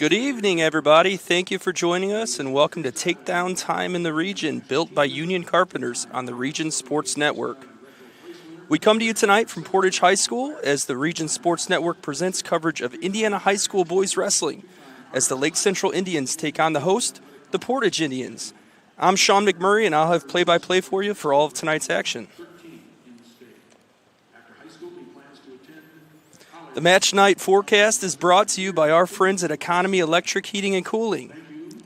Good evening, everybody. Thank you for joining us, and welcome to Takedown Time in the Region, built by Union Carpenters on the Region Sports Network. We come to you tonight from Portage High School as the Region Sports Network presents coverage of Indiana High School boys wrestling as the Lake Central Indians take on the host, the Portage Indians. I'm Sean McMurray, and I'll have play-by-play for you for all of tonight's action. The match night forecast is brought to you by our friends at Economy Electric Heating and Cooling.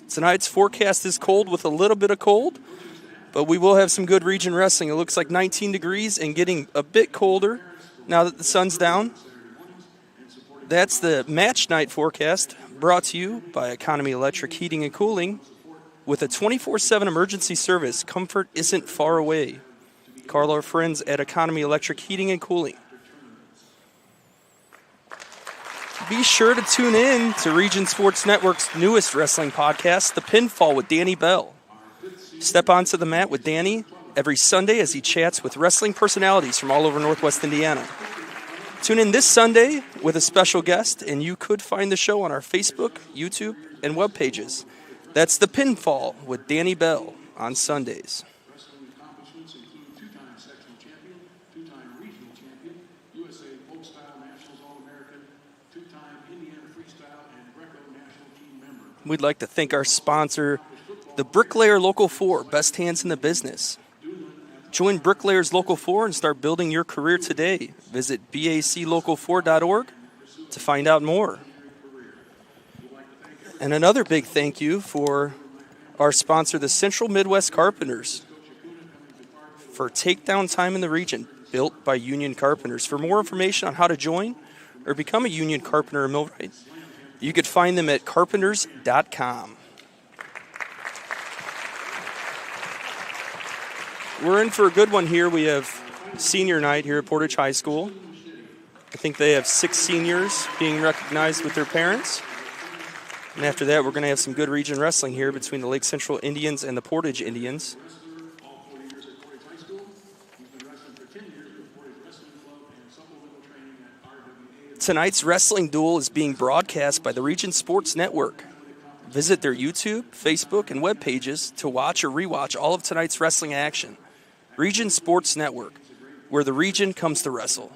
Tonight's forecast is cold with a little bit of cold, but we will have some good region wrestling. It looks like 19 degrees and getting a bit colder now that the sun's down. That's the match night forecast brought to you by Economy Electric Heating and Cooling. With a 24/7 emergency service, comfort isn't far away. Call our friends at Economy Electric Heating and Cooling. Be sure to tune in to Region Sports Network's newest wrestling podcast, The Pinfall with Danny Bell. Step onto the mat with Danny every Sunday as he chats with wrestling personalities from all over Northwest Indiana. Tune in this Sunday with a special guest, and you could find the show on our Facebook, YouTube, and web pages. That's The Pinfall with Danny Bell on Sundays. We'd like to thank our sponsor, the Bricklayer Local 4, best hands in the business. Join Bricklayers Local 4 and start building your career today. Visit baclocal4.org to find out more. And another big thank you for our sponsor, the Central Midwest Carpenters, for Takedown Time in the Region, built by Union Carpenters. For more information on how to join or become a Union Carpenter or millwright, you could find them at carpenters.com. We're in for a good one here. We have senior night here at Portage High School. I think they have 6 seniors being recognized with their parents. And after that, we're going to have some good region wrestling here between the Lake Central Indians and the Portage Indians. Tonight's wrestling duel is being broadcast by the Region Sports Network. Visit their YouTube, Facebook, and web pages to watch or rewatch all of tonight's wrestling action. Region Sports Network, where the region comes to wrestle.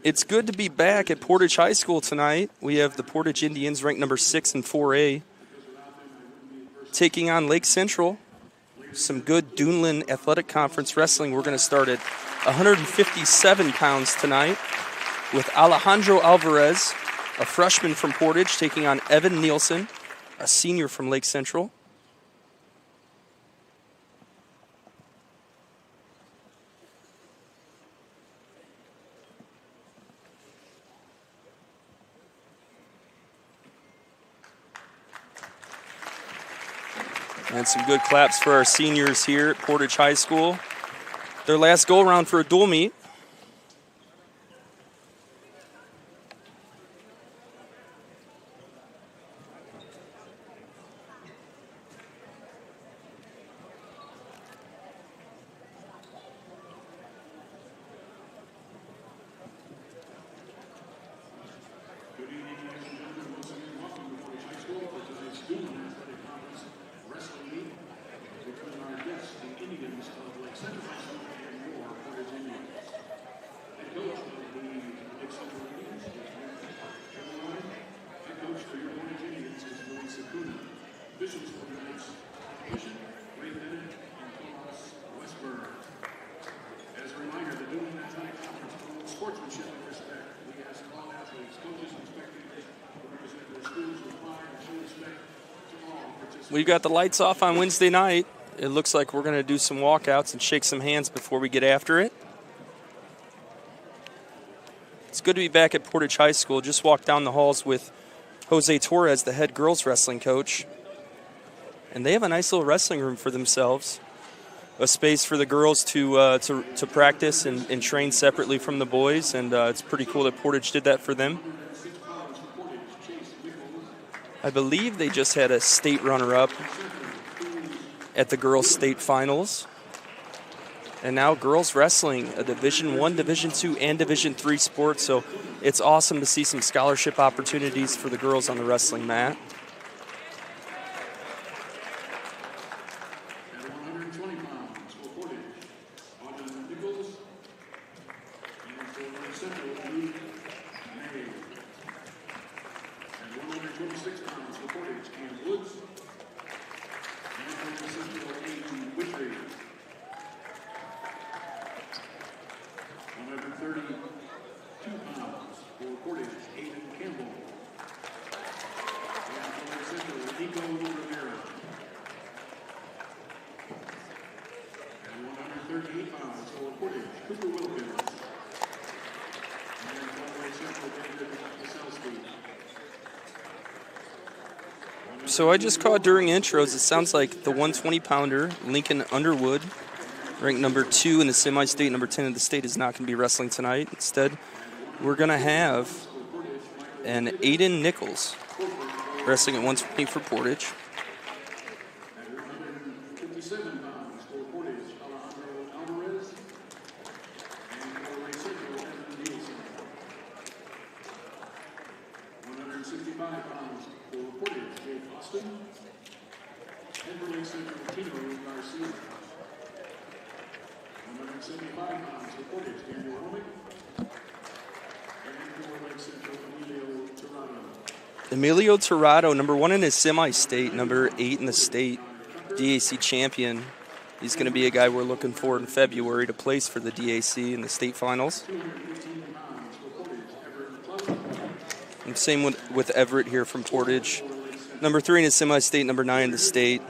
It's good to be back at Portage High School tonight. We have the Portage Indians ranked number 6 in 4A, taking on Lake Central. Some good Duneland Athletic Conference wrestling. We're going to start at 157 pounds tonight with Alejandro Alvarez, a freshman from Portage, taking on Evan Nielsen, a senior from Lake Central. And some good claps for our seniors here at Portage High School. Their last go-around for a dual meet. We got the lights off on Wednesday night. It looks like we're going to do some walkouts and shake some hands before we get after it. It's good to be back at Portage High School. Just walked down the halls with Jose Torres, the head girls wrestling coach. And they have a nice little wrestling room for themselves. A space for the girls to practice and train separately from the boys. And it's pretty cool that Portage did that for them. I believe they just had a state runner-up at the girls' state finals. And now girls wrestling, a Division I, Division II, and Division III sport. So it's awesome to see some scholarship opportunities for the girls on the wrestling mat. At 120 pounds for Portage, Nichols, and for Central, Neen. At 126 pounds for Portage, and Woods, and for Central, Whitby. 132 pounds for Portage, Aiden Campbell. And for Central, Nico Rivera. And 138 pounds for Portage, Cooper Wilkins. And for Central, David Wasilski. So I just caught during intros, it sounds like the 120-pounder, Lincoln Underwood, ranked number 2 in the semi-state, number 10 in the state, is not going to be wrestling tonight. Instead, we're going to have an Aiden Nichols wrestling at 120 for Portage. At 157 pounds for Portage, Alvarez. And for Central, Nielsen. 165 pounds for Portage, Jake Austin. And for Central, Tino Garcia. 175 pounds for Portage, Daniel Warmi. And for Central, Emilio Torado. Emilio Torado, number 1 in his semi-state, number 8 in the state, DAC champion. He's going to be a guy we're looking for in February to place for the DAC in the state finals. 215 pounds for Portage, Everett Club. And same with Everett here from Portage. Number 3 in his semi-state, number 9 in the state.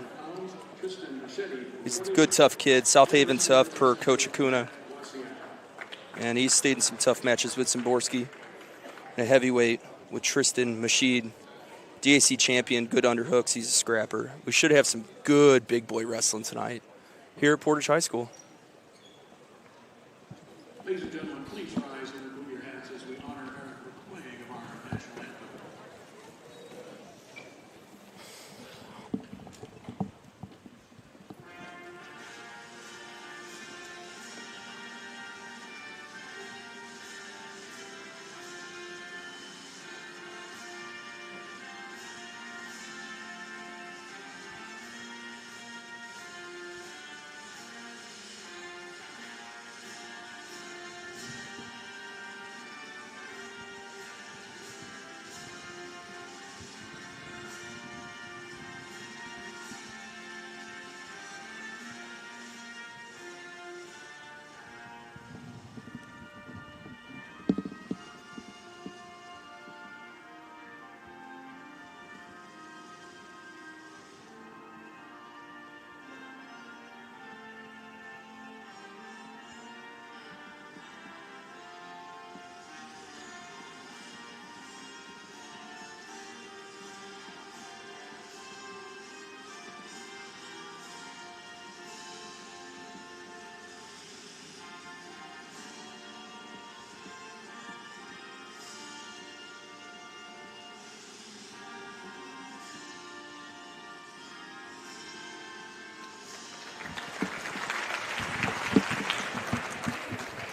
He's a good, tough kid. South Haven tough per Coach Akuna. And he's stayed in some tough matches with Zimborski. And a heavyweight with Tristan Mached. DAC champion, good underhooks. He's a scrapper. We should have some good big boy wrestling tonight here at Portage High School. Ladies and gentlemen, please rise and remove your hats as we honor America with the playing of our national anthem.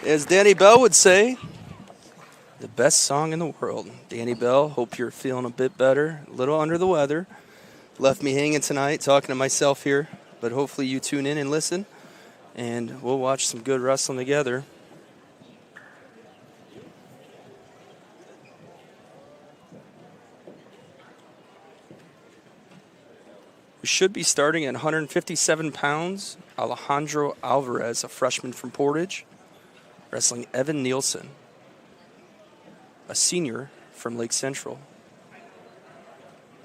As Danny Bell would say, the best song in the world. Danny Bell, hope you're feeling a bit better, a little under the weather. Left me hanging tonight talking to myself here, but hopefully you tune in and listen, and we'll watch some good wrestling together. We should be starting at 157 pounds. Alejandro Alvarez, a freshman from Portage, wrestling Evan Nielsen, a senior from Lake Central.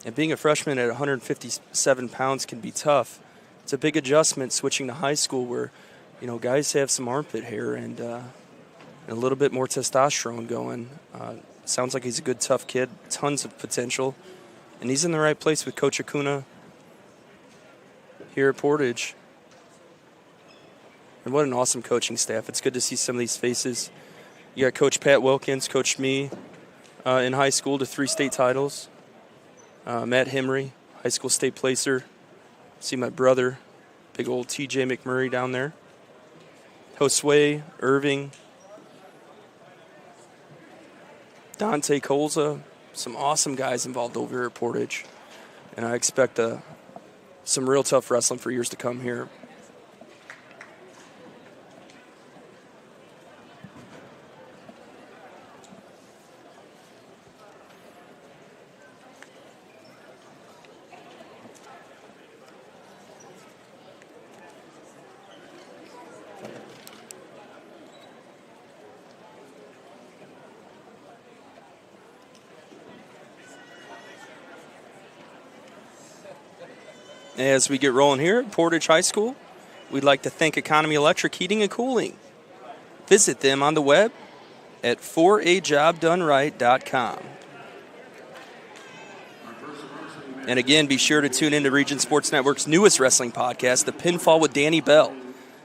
And being a freshman at 157 pounds can be tough. It's a big adjustment switching to high school where, you know, guys have some armpit hair and a little bit more testosterone going. Sounds like he's a good, tough kid, tons of potential. And he's in the right place with Coach Akuna here at Portage. And what an awesome coaching staff. It's good to see some of these faces. You got Coach Pat Wilkins, coached me in high school to 3 state titles. Matt Henry, high school state placer. See my brother, big old TJ McMurray down there. Josue, Irving, Dante Colza, some awesome guys involved over here at Portage. And I expect some real tough wrestling for years to come here. As we get rolling here at Portage High School, we'd like to thank Economy Electric Heating and Cooling. Visit them on the web at forajobdoneright.com. And again, be sure to tune in to Region Sports Network's newest wrestling podcast, The Pinfall with Danny Bell.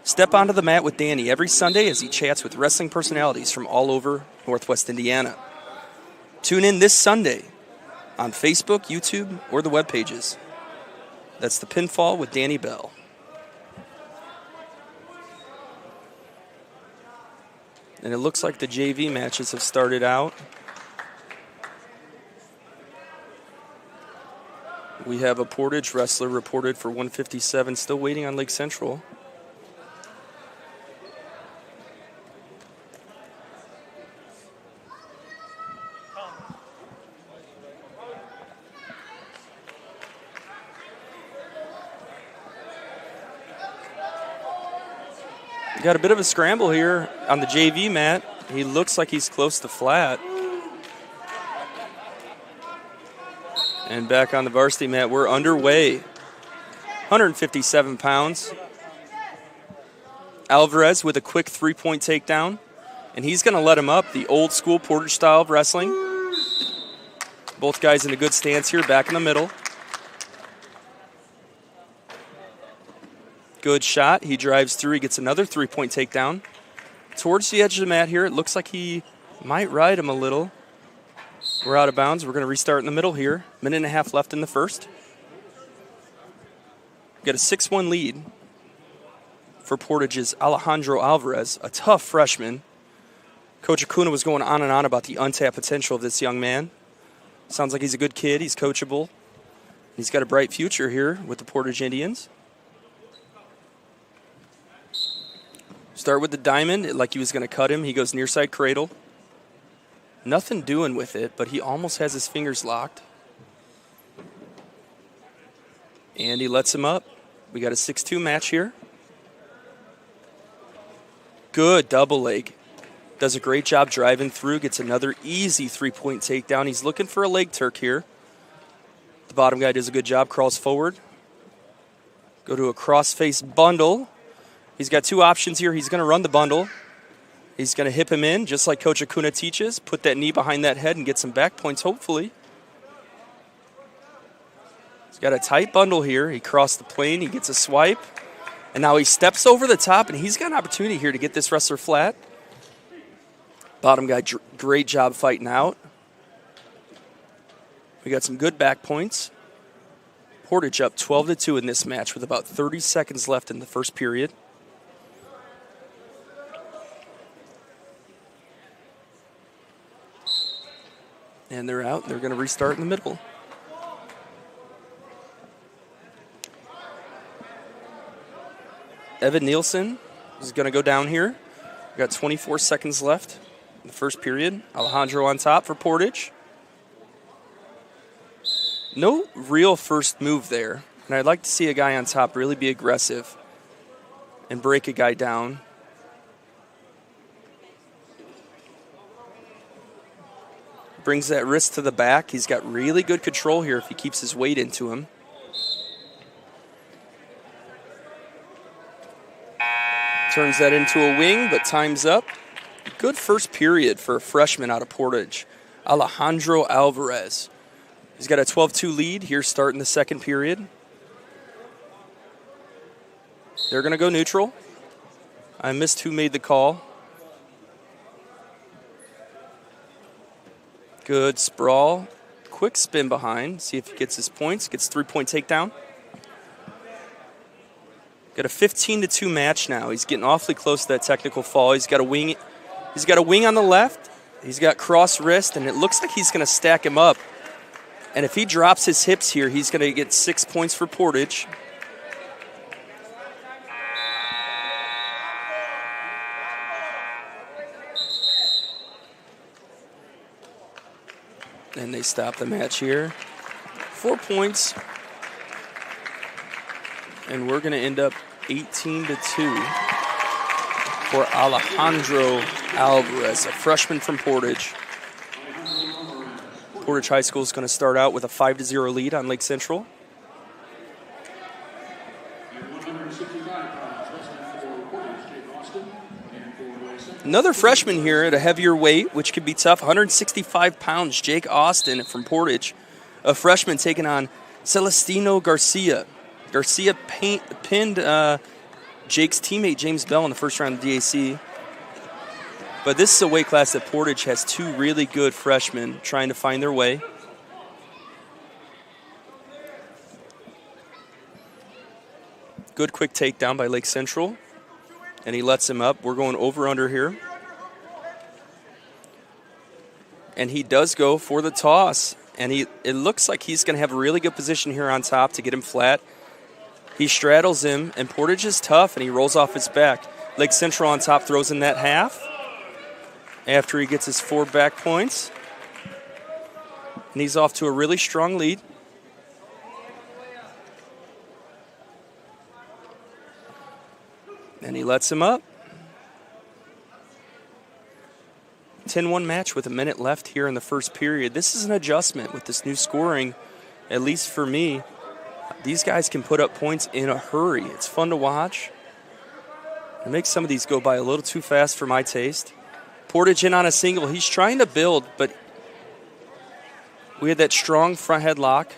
Step onto the mat with Danny every Sunday as he chats with wrestling personalities from all over Northwest Indiana. Tune in this Sunday on Facebook, YouTube, or the web pages. That's The Pinfall with Danny Bell. And it looks like the JV matches have started out. We have a Portage wrestler reported for 157, still waiting on Lake Central. Got a bit of a scramble here on the JV mat. He looks like he's close to flat. And back on the varsity mat, we're underway. 157 pounds. Alvarez with a quick three-point takedown. And he's going to let him up, the old school Portage style of wrestling. Both guys in a good stance here, back in the middle. Good shot. He drives through. He gets another three-point takedown. Towards the edge of the mat here, it looks like he might ride him a little. We're out of bounds. We're going to restart in the middle here. Minute and a half left in the first. Got a 6-1 lead for Portage's Alejandro Alvarez, a tough freshman. Coach Akuna was going on and on about the untapped potential of this young man. Sounds like he's a good kid. He's coachable. He's got a bright future here with the Portage Indians. Start with the diamond, like he was going to cut him. He goes near side cradle. Nothing doing with it, but he almost has his fingers locked. And he lets him up. We got a 6-2 match here. Good double leg. Does a great job driving through. Gets another easy three-point takedown. He's looking for a leg Turk here. The bottom guy does a good job. Crawls forward. Go to a cross-face bundle. He's got two options here. He's going to run the bundle. He's going to hip him in, just like Coach Akuna teaches. Put that knee behind that head and get some back points, hopefully. He's got a tight bundle here. He crossed the plane. He gets a swipe. And now he steps over the top, and he's got an opportunity here to get this wrestler flat. Bottom guy, great job fighting out. We got some good back points. Portage up 12-2 in this match with about 30 seconds left in the first period. And they're out. They're going to restart in the middle. Evan Nielsen is going to go down here. We've got 24 seconds left in the first period. Alejandro on top for Portage. No real first move there. And I'd like to see a guy on top really be aggressive and break a guy down. Brings that wrist to the back. He's got really good control here if he keeps his weight into him. Turns that into a wing, but time's up. Good first period for a freshman out of Portage, Alejandro Alvarez. He's got a 12-2 lead here starting the second period. They're going to go neutral. I missed who made the call. Good sprawl. Quick spin behind. See if he gets his points. Gets 3-point takedown. Got a 15-2 match now. He's getting awfully close to that technical fall. He's got a wing. He's got a wing on the left. He's got cross wrist, and it looks like he's going to stack him up. And if he drops his hips here, he's going to get 6 points for Portage. And they stop the match here. 4 points. And we're going to end up 18-2 for Alejandro Alvarez, a freshman from Portage. Portage High School is going to start out with a 5-0 lead on Lake Central. Another freshman here at a heavier weight, which could be tough. 165 pounds, Jake Austin from Portage. A freshman taking on Celestino Garcia. Garcia pinned Jake's teammate James Bell in the first round of DAC. But this is a weight class that Portage has two really good freshmen trying to find their way. Good quick takedown by Lake Central. And he lets him up. We're going over-under here. And he does go for the toss. And it looks like he's going to have a really good position here on top to get him flat. He straddles him, and Portage is tough, and he rolls off his back. Lake Central on top throws in that half after he gets his 4 back points. And he's off to a really strong lead. And he lets him up. 10-1 match with a minute left here in the first period. This is an adjustment with this new scoring, at least for me. These guys can put up points in a hurry. It's fun to watch. It makes some of these go by a little too fast for my taste. Portage in on a single. He's trying to build, but we had that strong front headlock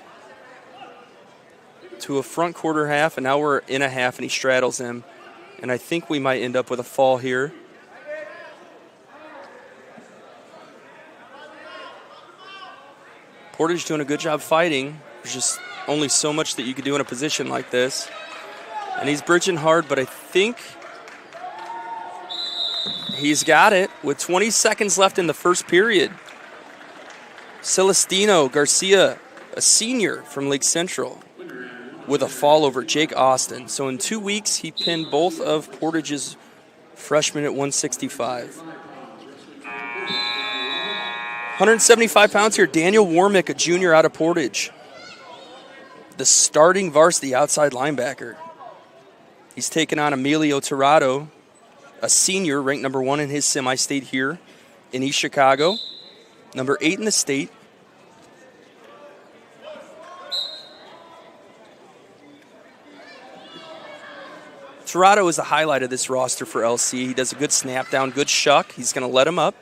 to a front quarter half, and now we're in a half, and he straddles him. And I think we might end up with a fall here. Portage doing a good job fighting. There's just only so much that you could do in a position like this. And he's bridging hard, but I think he's got it with 20 seconds left in the first period. Celestino Garcia, a senior from Lake Central, with a fall over Jake Austin. So in 2 weeks, he pinned both of Portage's freshmen at 165. 175 pounds here, Daniel Warmick, a junior out of Portage. The starting varsity outside linebacker. He's taken on Emilio Torado, a senior ranked number 1 in his semi-state here in East Chicago, number 8 in the state. Torado is the highlight of this roster for LC. He does a good snap down, good shuck. He's going to let him up.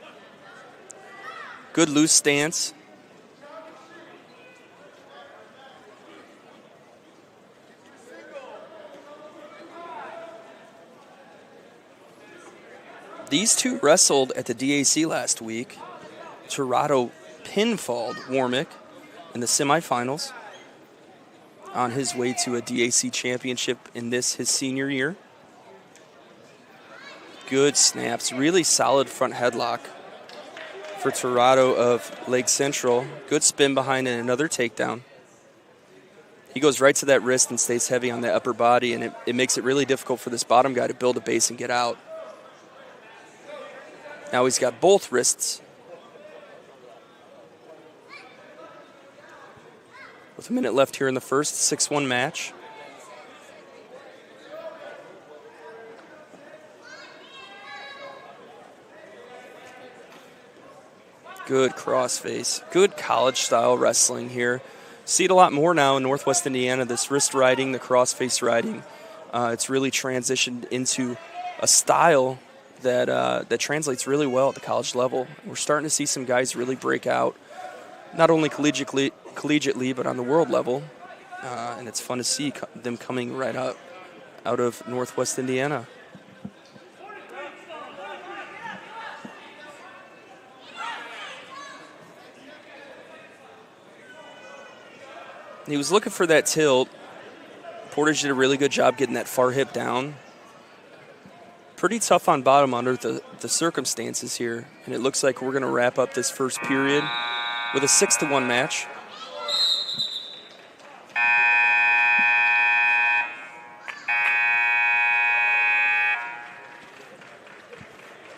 Good loose stance. These two wrestled at the DAC last week. Torado pinfalled Warmick in the semifinals on his way to a DAC championship in his senior year. Good snaps, really solid front headlock for Torado of Lake Central. Good spin behind and another takedown. He goes right to that wrist and stays heavy on the upper body, and it makes it really difficult for this bottom guy to build a base and get out. Now he's got both wrists. With a minute left here in the first, 6-1 match. Good crossface. Good college-style wrestling here. See it a lot more now in Northwest Indiana, this wrist riding, the crossface riding. It's really transitioned into a style that translates really well at the college level. We're starting to see some guys really break out, not only collegiately, but on the world level. And it's fun to see them coming right out of Northwest Indiana. He was looking for that tilt. Portage did a really good job getting that far hip down. Pretty tough on bottom under the circumstances here. And it looks like we're going to wrap up this first period with a 6-1 match.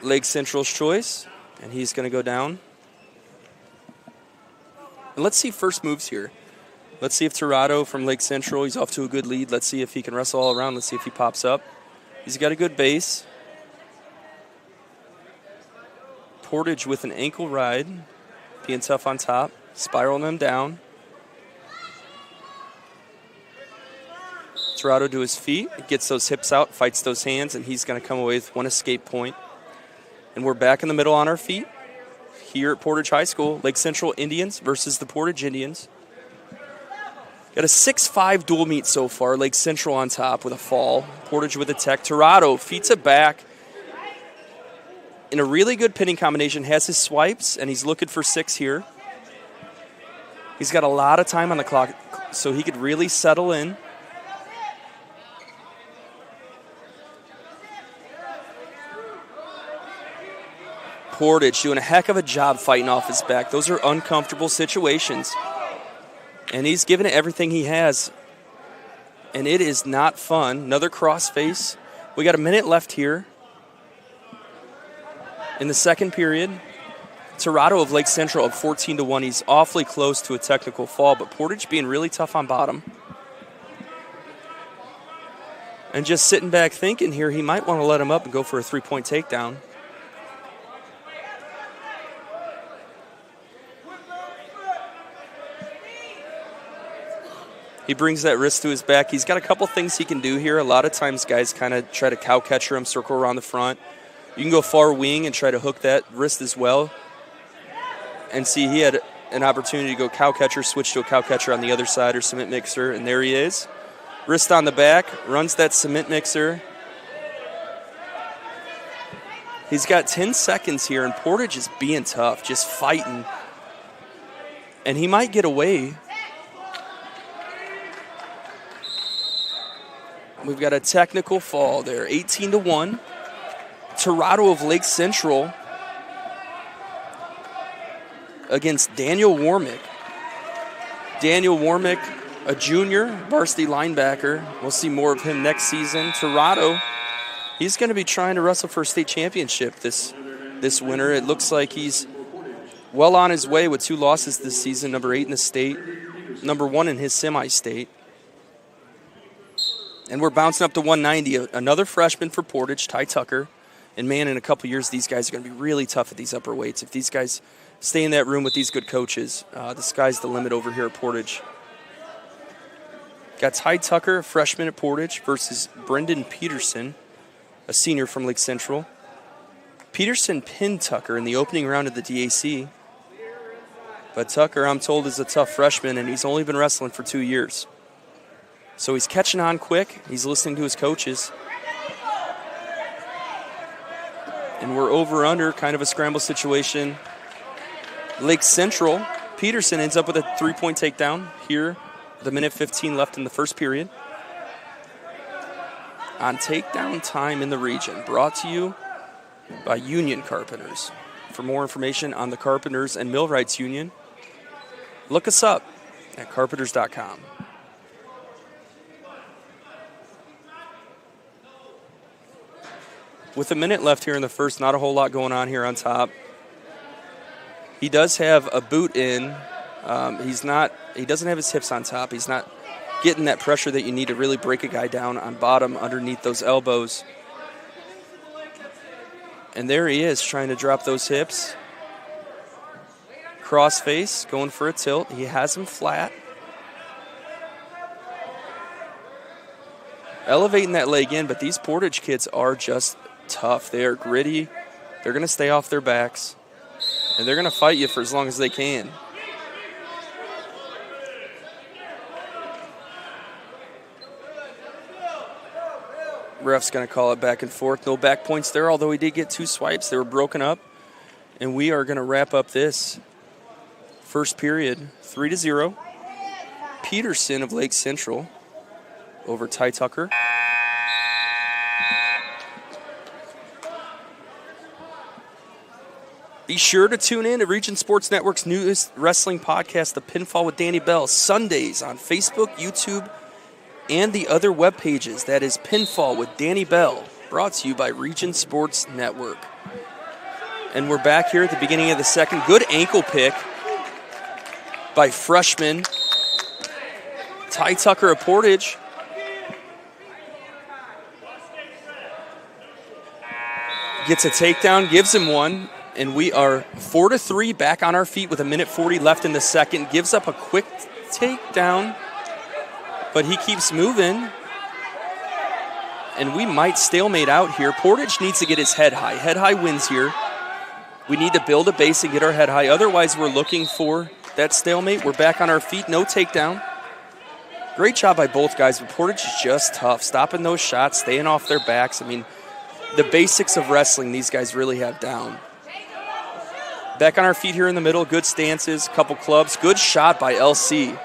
Lake Central's choice, and he's going to go down. And let's see first moves here. Let's see if Torado from Lake Central, he's off to a good lead. Let's see if he can wrestle all around. Let's see if he pops up. He's got a good base. Portage with an ankle ride, being tough on top, spiraling them down. Torado to his feet, gets those hips out, fights those hands, and he's going to come away with one escape point. And we're back in the middle on our feet here at Portage High School. Lake Central Indians versus the Portage Indians. Got a 6-5 dual meet so far. Lake Central on top with a fall. Portage with a tech. Torado feeds it back. In a really good pinning combination, has his swipes, and he's looking for 6 here. He's got a lot of time on the clock, so he could really settle in. Portage doing a heck of a job fighting off his back. Those are uncomfortable situations. And he's giving it everything he has. And it is not fun. Another crossface. We got a minute left here in the second period. Torado of Lake Central up 14-1. He's awfully close to a technical fall, but Portage being really tough on bottom. And just sitting back thinking here, he might want to let him up and go for a 3-point takedown. He brings that wrist to his back. He's got a couple things he can do here. A lot of times guys kind of try to cow catcher him, circle around the front. You can go far wing and try to hook that wrist as well. And see, he had an opportunity to go cow catcher, switch to a cow catcher on the other side or cement mixer, and there he is. Wrist on the back, runs that cement mixer. He's got 10 seconds here, and Portage is being tough, just fighting. And he might get away. We've got a technical fall there, 18-1. Torado of Lake Central against Daniel Warmick. Daniel Warmick, a junior varsity linebacker. We'll see more of him next season. Torado, he's going to be trying to wrestle for a state championship this winter. It looks like he's well on his way with 2 losses this season, number 8 in the state, number 1 in his semi-state. And we're bouncing up to 190. Another freshman for Portage, Ty Tucker. And, man, in a couple years, these guys are going to be really tough at these upper weights. If these guys stay in that room with these good coaches, the sky's the limit over here at Portage. Got Ty Tucker, a freshman at Portage, versus Brendan Peterson, a senior from Lake Central. Peterson pinned Tucker in the opening round of the DAC. But Tucker, I'm told, is a tough freshman, and he's only been wrestling for 2 years. So he's catching on quick. He's listening to his coaches. And we're over under, kind of a scramble situation. Lake Central, Peterson ends up with a 3-point takedown here with a minute 15 left in the first period. On takedown time in the region, brought to you by Union Carpenters. For more information on the Carpenters and Millwrights Union, look us up at carpenters.com. With a minute left here in the first, not a whole lot going on here on top. He does have a boot in. He doesn't have his hips on top. He's not getting that pressure that you need to really break a guy down on bottom underneath those elbows. And there he is, trying to drop those hips. Cross face, going for a tilt. He has him flat. Elevating that leg in, but these Portage kids are just tough. They are gritty. They're going to stay off their backs, and they're going to fight you for as long as they can. Ref's going to call it back and forth. No back points there, although he did get 2 swipes. They were broken up, and we are going to wrap up this first period 3-0. Peterson of Lake Central over Ty Tucker. Be sure to tune in to Region Sports Network's newest wrestling podcast, The Pinfall with Danny Bell, Sundays on Facebook, YouTube, and the other web pages. That is Pinfall with Danny Bell, brought to you by Region Sports Network. And we're back here at the beginning of the second. Good ankle pick by freshman Ty Tucker of Portage. Gets a takedown, gives him one. And we are 4-3 back on our feet with 1:40 left in the second. Gives up a quick takedown, but he keeps moving. And we might stalemate out here. Portage needs to get his head high. Head high wins here. We need to build a base and get our head high. Otherwise, we're looking for that stalemate. We're back on our feet. No takedown. Great job by both guys, but Portage is just tough. Stopping those shots, staying off their backs. I mean, the basics of wrestling these guys really have down. Back on our feet here in the middle. Good stances, couple clubs. Good shot by LC.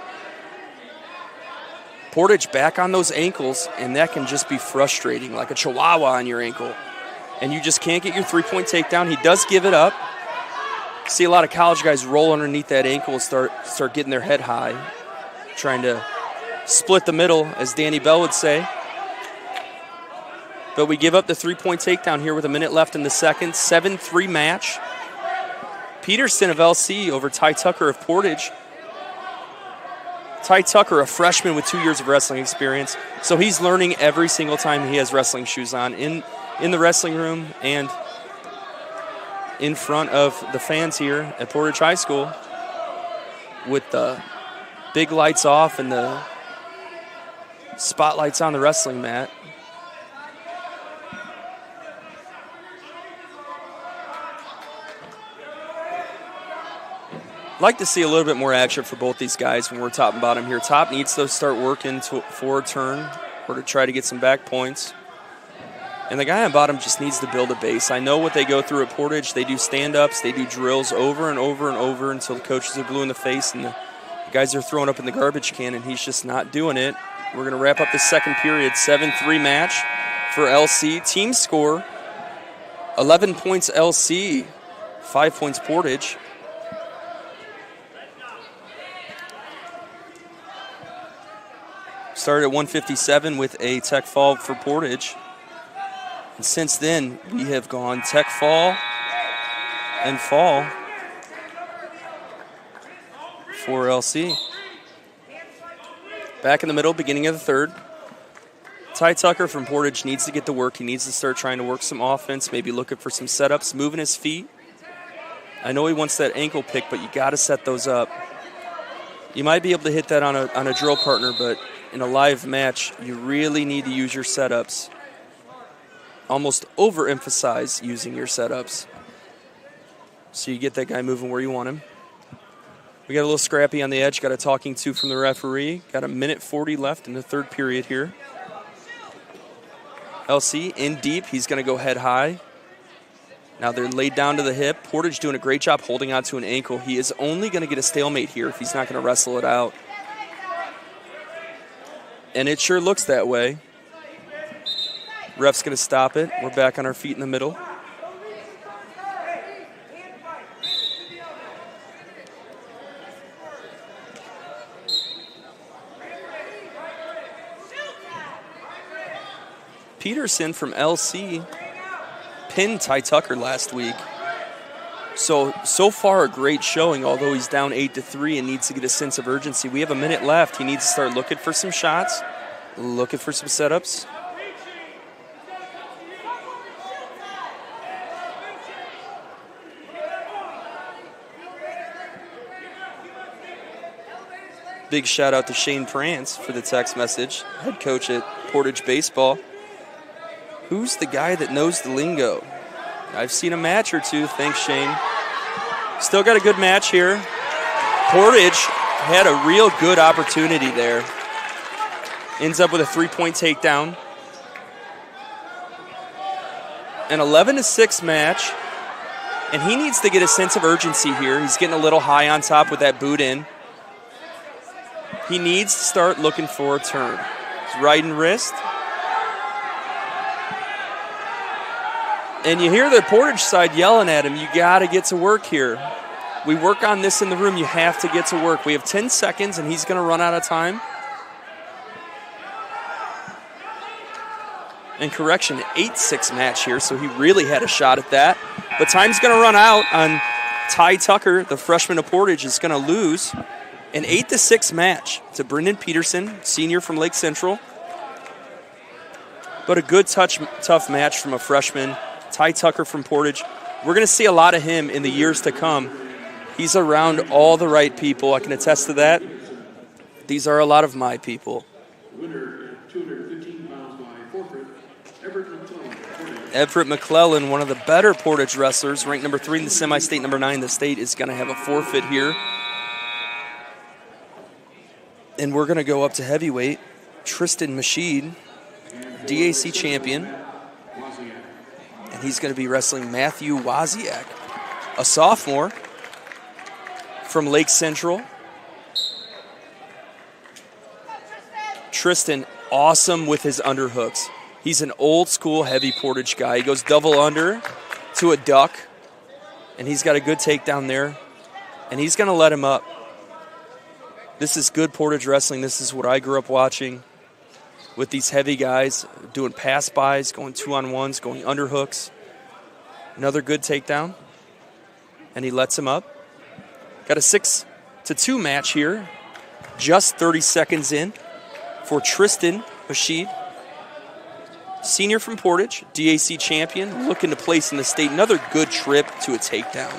Portage back on those ankles, and that can just be frustrating, like a chihuahua on your ankle. And you just can't get your three-point takedown. He does give it up. See a lot of college guys roll underneath that ankle and start getting their head high, trying to split the middle, as Danny Bell would say. But we give up the three-point takedown here with a minute left in the second. 7-3 match. Peterson of LC over Ty Tucker of Portage. Ty Tucker, a freshman with 2 years of wrestling experience, so he's learning every single time he has wrestling shoes on in the wrestling room and in front of the fans here at Portage High School with the big lights off and the spotlights on the wrestling mat. Like to see a little bit more action for both these guys when we're top and bottom here. Top needs to start working for a turn or to try to get some back points. And the guy on bottom just needs to build a base. I know what they go through at Portage. They do stand-ups. They do drills over and over and over until the coaches are blue in the face and the guys are throwing up in the garbage can, and he's just not doing it. We're going to wrap up the second period. 7-3 match for LC. Team score, 11 points LC, 5 points Portage. Started at 157 with a tech fall for Portage. And since then, we have gone tech fall and fall for LC. Back in the middle, beginning of the third. Ty Tucker from Portage needs to get to work. He needs to start trying to work some offense, maybe looking for some setups, moving his feet. I know he wants that ankle pick, but you got to set those up. You might be able to hit that on a drill partner, but in a live match, you really need to use your setups. Almost overemphasize using your setups so you get that guy moving where you want him. We got a little scrappy on the edge, got a talking to from the referee. Got 1:40 left in the third period here. LC in deep, he's going to go head high. Now they're laid down to the hip. Portage doing a great job holding on to an ankle. He is only going to get a stalemate here if he's not going to wrestle it out. And it sure looks that way. Ref's going to stop it. We're back on our feet in the middle. Peterson from LC pinned Ty Tucker last week. So far a great showing, although he's down 8-3 and needs to get a sense of urgency. We have a minute left. He needs to start looking for some shots, looking for some setups. Big shout out to Shane Prance for the text message, head coach at Portage Baseball. Who's the guy that knows the lingo? I've seen a match or two, thanks Shane. Still got a good match here. Portage had a real good opportunity there. Ends up with a 3-point takedown. An 11-6 match. And he needs to get a sense of urgency here. He's getting a little high on top with that boot in. He needs to start looking for a turn. right and wrist. And you hear the Portage side yelling at him, you got to get to work here. We work on this in the room, you have to get to work. We have 10 seconds, and he's going to run out of time. And correction, 8-6 match here, so he really had a shot at that. But time's going to run out on Ty Tucker, the freshman of Portage, is going to lose an 8-6 match to Brendan Peterson, senior from Lake Central. But a good tough match from a freshman. Ty Tucker from Portage. We're going to see a lot of him in the years to come. He's around all the right people. I can attest to that. These are a lot of my people. Winner at 215 pounds by forfeit, Everett McClellan. Everett McClellan, one of the better Portage wrestlers, ranked number 3 in the semi-state, number 9 in the state, is going to have a forfeit here. And we're going to go up to heavyweight. Tristan Mached, DAC champion. And he's going to be wrestling Matthew Wozniak, a sophomore from Lake Central. Tristan, awesome with his underhooks. He's an old school heavy Portage guy. He goes double under to a duck, and he's got a good takedown there, and he's going to let him up. This is good Portage wrestling. This is what I grew up watching with these heavy guys doing pass-bys, going 2-on-1s, going underhooks. Another good takedown, and he lets him up. Got a 6-2 match here, just 30 seconds in for Tristan Mached, senior from Portage, DAC champion, looking to place in the state. Another good trip to a takedown.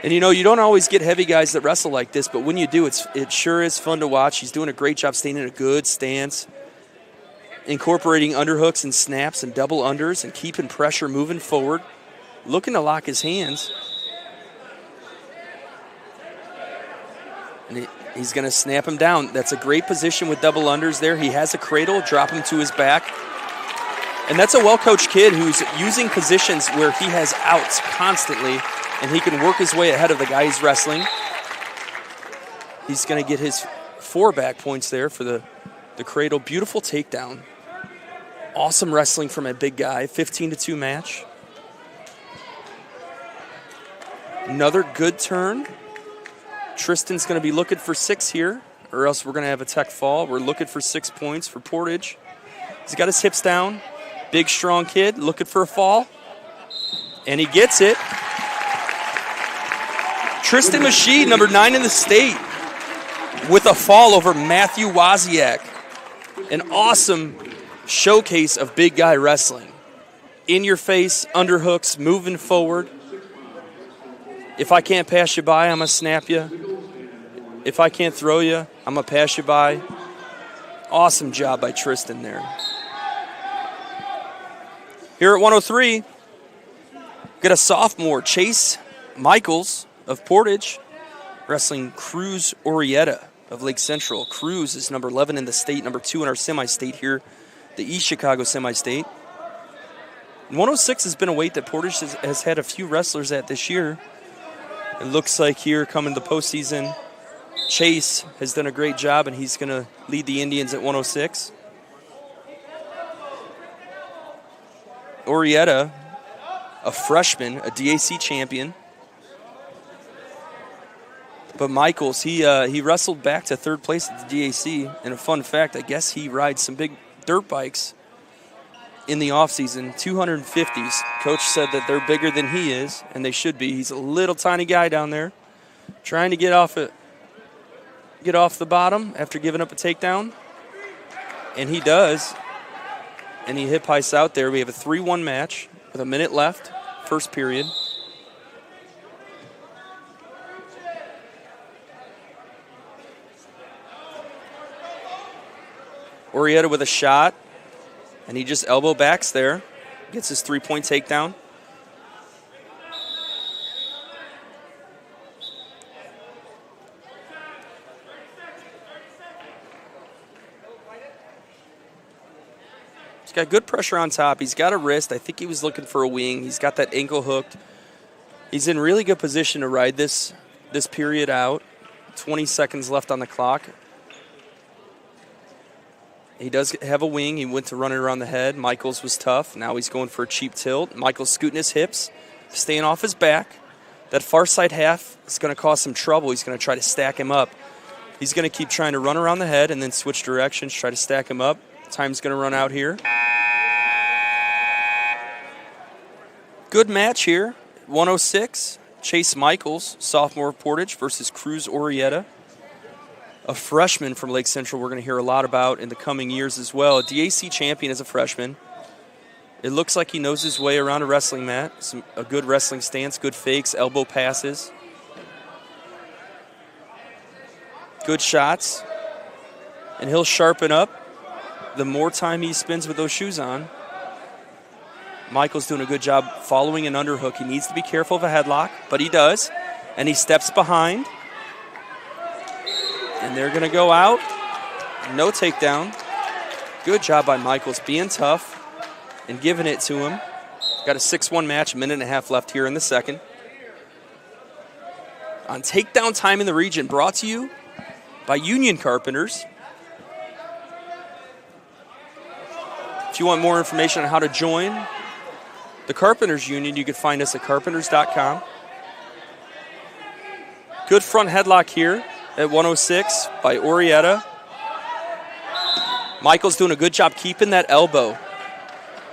And, you know, you don't always get heavy guys that wrestle like this, but when you do, it sure is fun to watch. He's doing a great job staying in a good stance, incorporating underhooks and snaps and double unders and keeping pressure moving forward, looking to lock his hands. And he's going to snap him down. That's a great position with double unders there. He has a cradle, drop him to his back. And that's a well-coached kid who's using positions where he has outs constantly, and he can work his way ahead of the guy he's wrestling. He's going to get his 4 back points there for the cradle. Beautiful takedown. Awesome wrestling from a big guy. 15-2 match. Another good turn. Tristan's going to be looking for 6 here, or else we're going to have a tech fall. We're looking for 6 points for Portage. He's got his hips down. Big, strong kid looking for a fall. And he gets it. Tristan Mached, number 9 in the state, with a fall over Matthew Wozniak. An awesome showcase of big guy wrestling. In your face, underhooks, moving forward. If I can't pass you by, I'm going to snap you. If I can't throw you, I'm going to pass you by. Awesome job by Tristan there. Here at 103, got a sophomore, Chase Nichols of Portage, wrestling Cruz Oretta of Lake Central. Cruz is number 11 in the state, number 2 in our semi-state here, the East Chicago semi-state. And 106 has been a weight that Portage has had a few wrestlers at this year. It looks like here coming the postseason, Chase has done a great job, and he's going to lead the Indians at 106. Oretta, a freshman, a DAC champion. But Nichols, he wrestled back to 3rd place at the DAC. And a fun fact, I guess he rides some big dirt bikes in the offseason, 250s. Coach said that they're bigger than he is, and they should be. He's a little tiny guy down there trying to get off the bottom after giving up a takedown. And he does. And he hip heists out there. We have a 3-1 match with a minute left, first period. Oretta with a shot, and he just elbow backs there. Gets his 3-point takedown. He's got good pressure on top. He's got a wrist. I think he was looking for a wing. He's got that ankle hooked. He's in really good position to ride this period out. 20 seconds left on the clock. He does have a wing. He went to run it around the head. Michaels was tough. Now he's going for a cheap tilt. Michaels scooting his hips, staying off his back. That far side half is going to cause some trouble. He's going to try to stack him up. He's going to keep trying to run around the head and then switch directions, try to stack him up. Time's going to run out here. Good match here. 106. Chase Michaels, sophomore of Portage, versus Cruz Oretta, a freshman from Lake Central we're going to hear a lot about in the coming years as well. A DAC champion as a freshman. It looks like he knows his way around a wrestling mat. A good wrestling stance, good fakes, elbow passes. Good shots. And he'll sharpen up the more time he spends with those shoes on. Michael's doing a good job following an underhook. He needs to be careful of a headlock, but he does. And he steps behind. And they're going to go out. No takedown. Good job by Michaels being tough and giving it to him. Got a 6-1 match, a minute and a half left here in the second. On takedown time in the region, brought to you by Union Carpenters. If you want more information on how to join the Carpenters Union, you can find us at carpenters.com. Good front headlock here at 106 by Oretta. Michael's doing a good job keeping that elbow.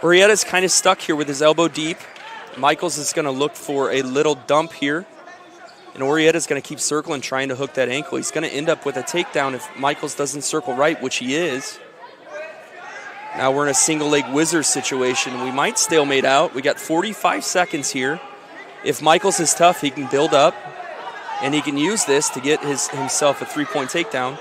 Oretta's kind of stuck here with his elbow deep. Michaels is going to look for a little dump here. And Oretta's going to keep circling, trying to hook that ankle. He's going to end up with a takedown if Michaels doesn't circle right, which he is. Now we're in a single leg wizard situation. We might stalemate out. We got 45 seconds here. If Michaels is tough, he can build up, and he can use this to get himself a 3-point takedown.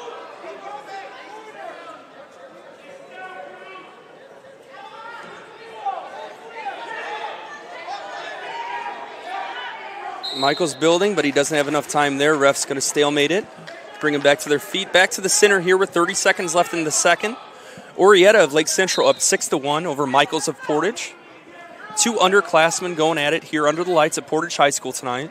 Michaels building, but he doesn't have enough time there. Ref's going to stalemate it. Bring him back to their feet. Back to the center here with 30 seconds left in the second. Oretta of Lake Central up 6-1 over Michaels of Portage. Two underclassmen going at it here under the lights at Portage High School tonight.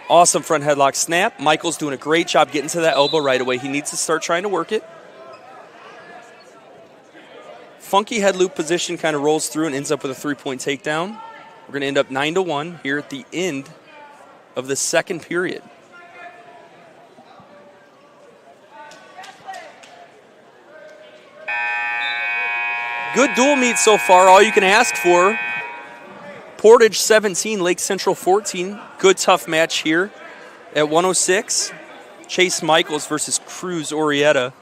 Awesome front headlock snap. Michaels doing a great job getting to that elbow right away. He needs to start trying to work it. Funky head loop position kind of rolls through and ends up with a 3-point takedown. We're going to end up 9-1 here at the end of the second period. Good dual meet so far, all you can ask for. Portage 17, Lake Central 14. Good tough match here at 106. Chase Michaels versus Cruz Oretta.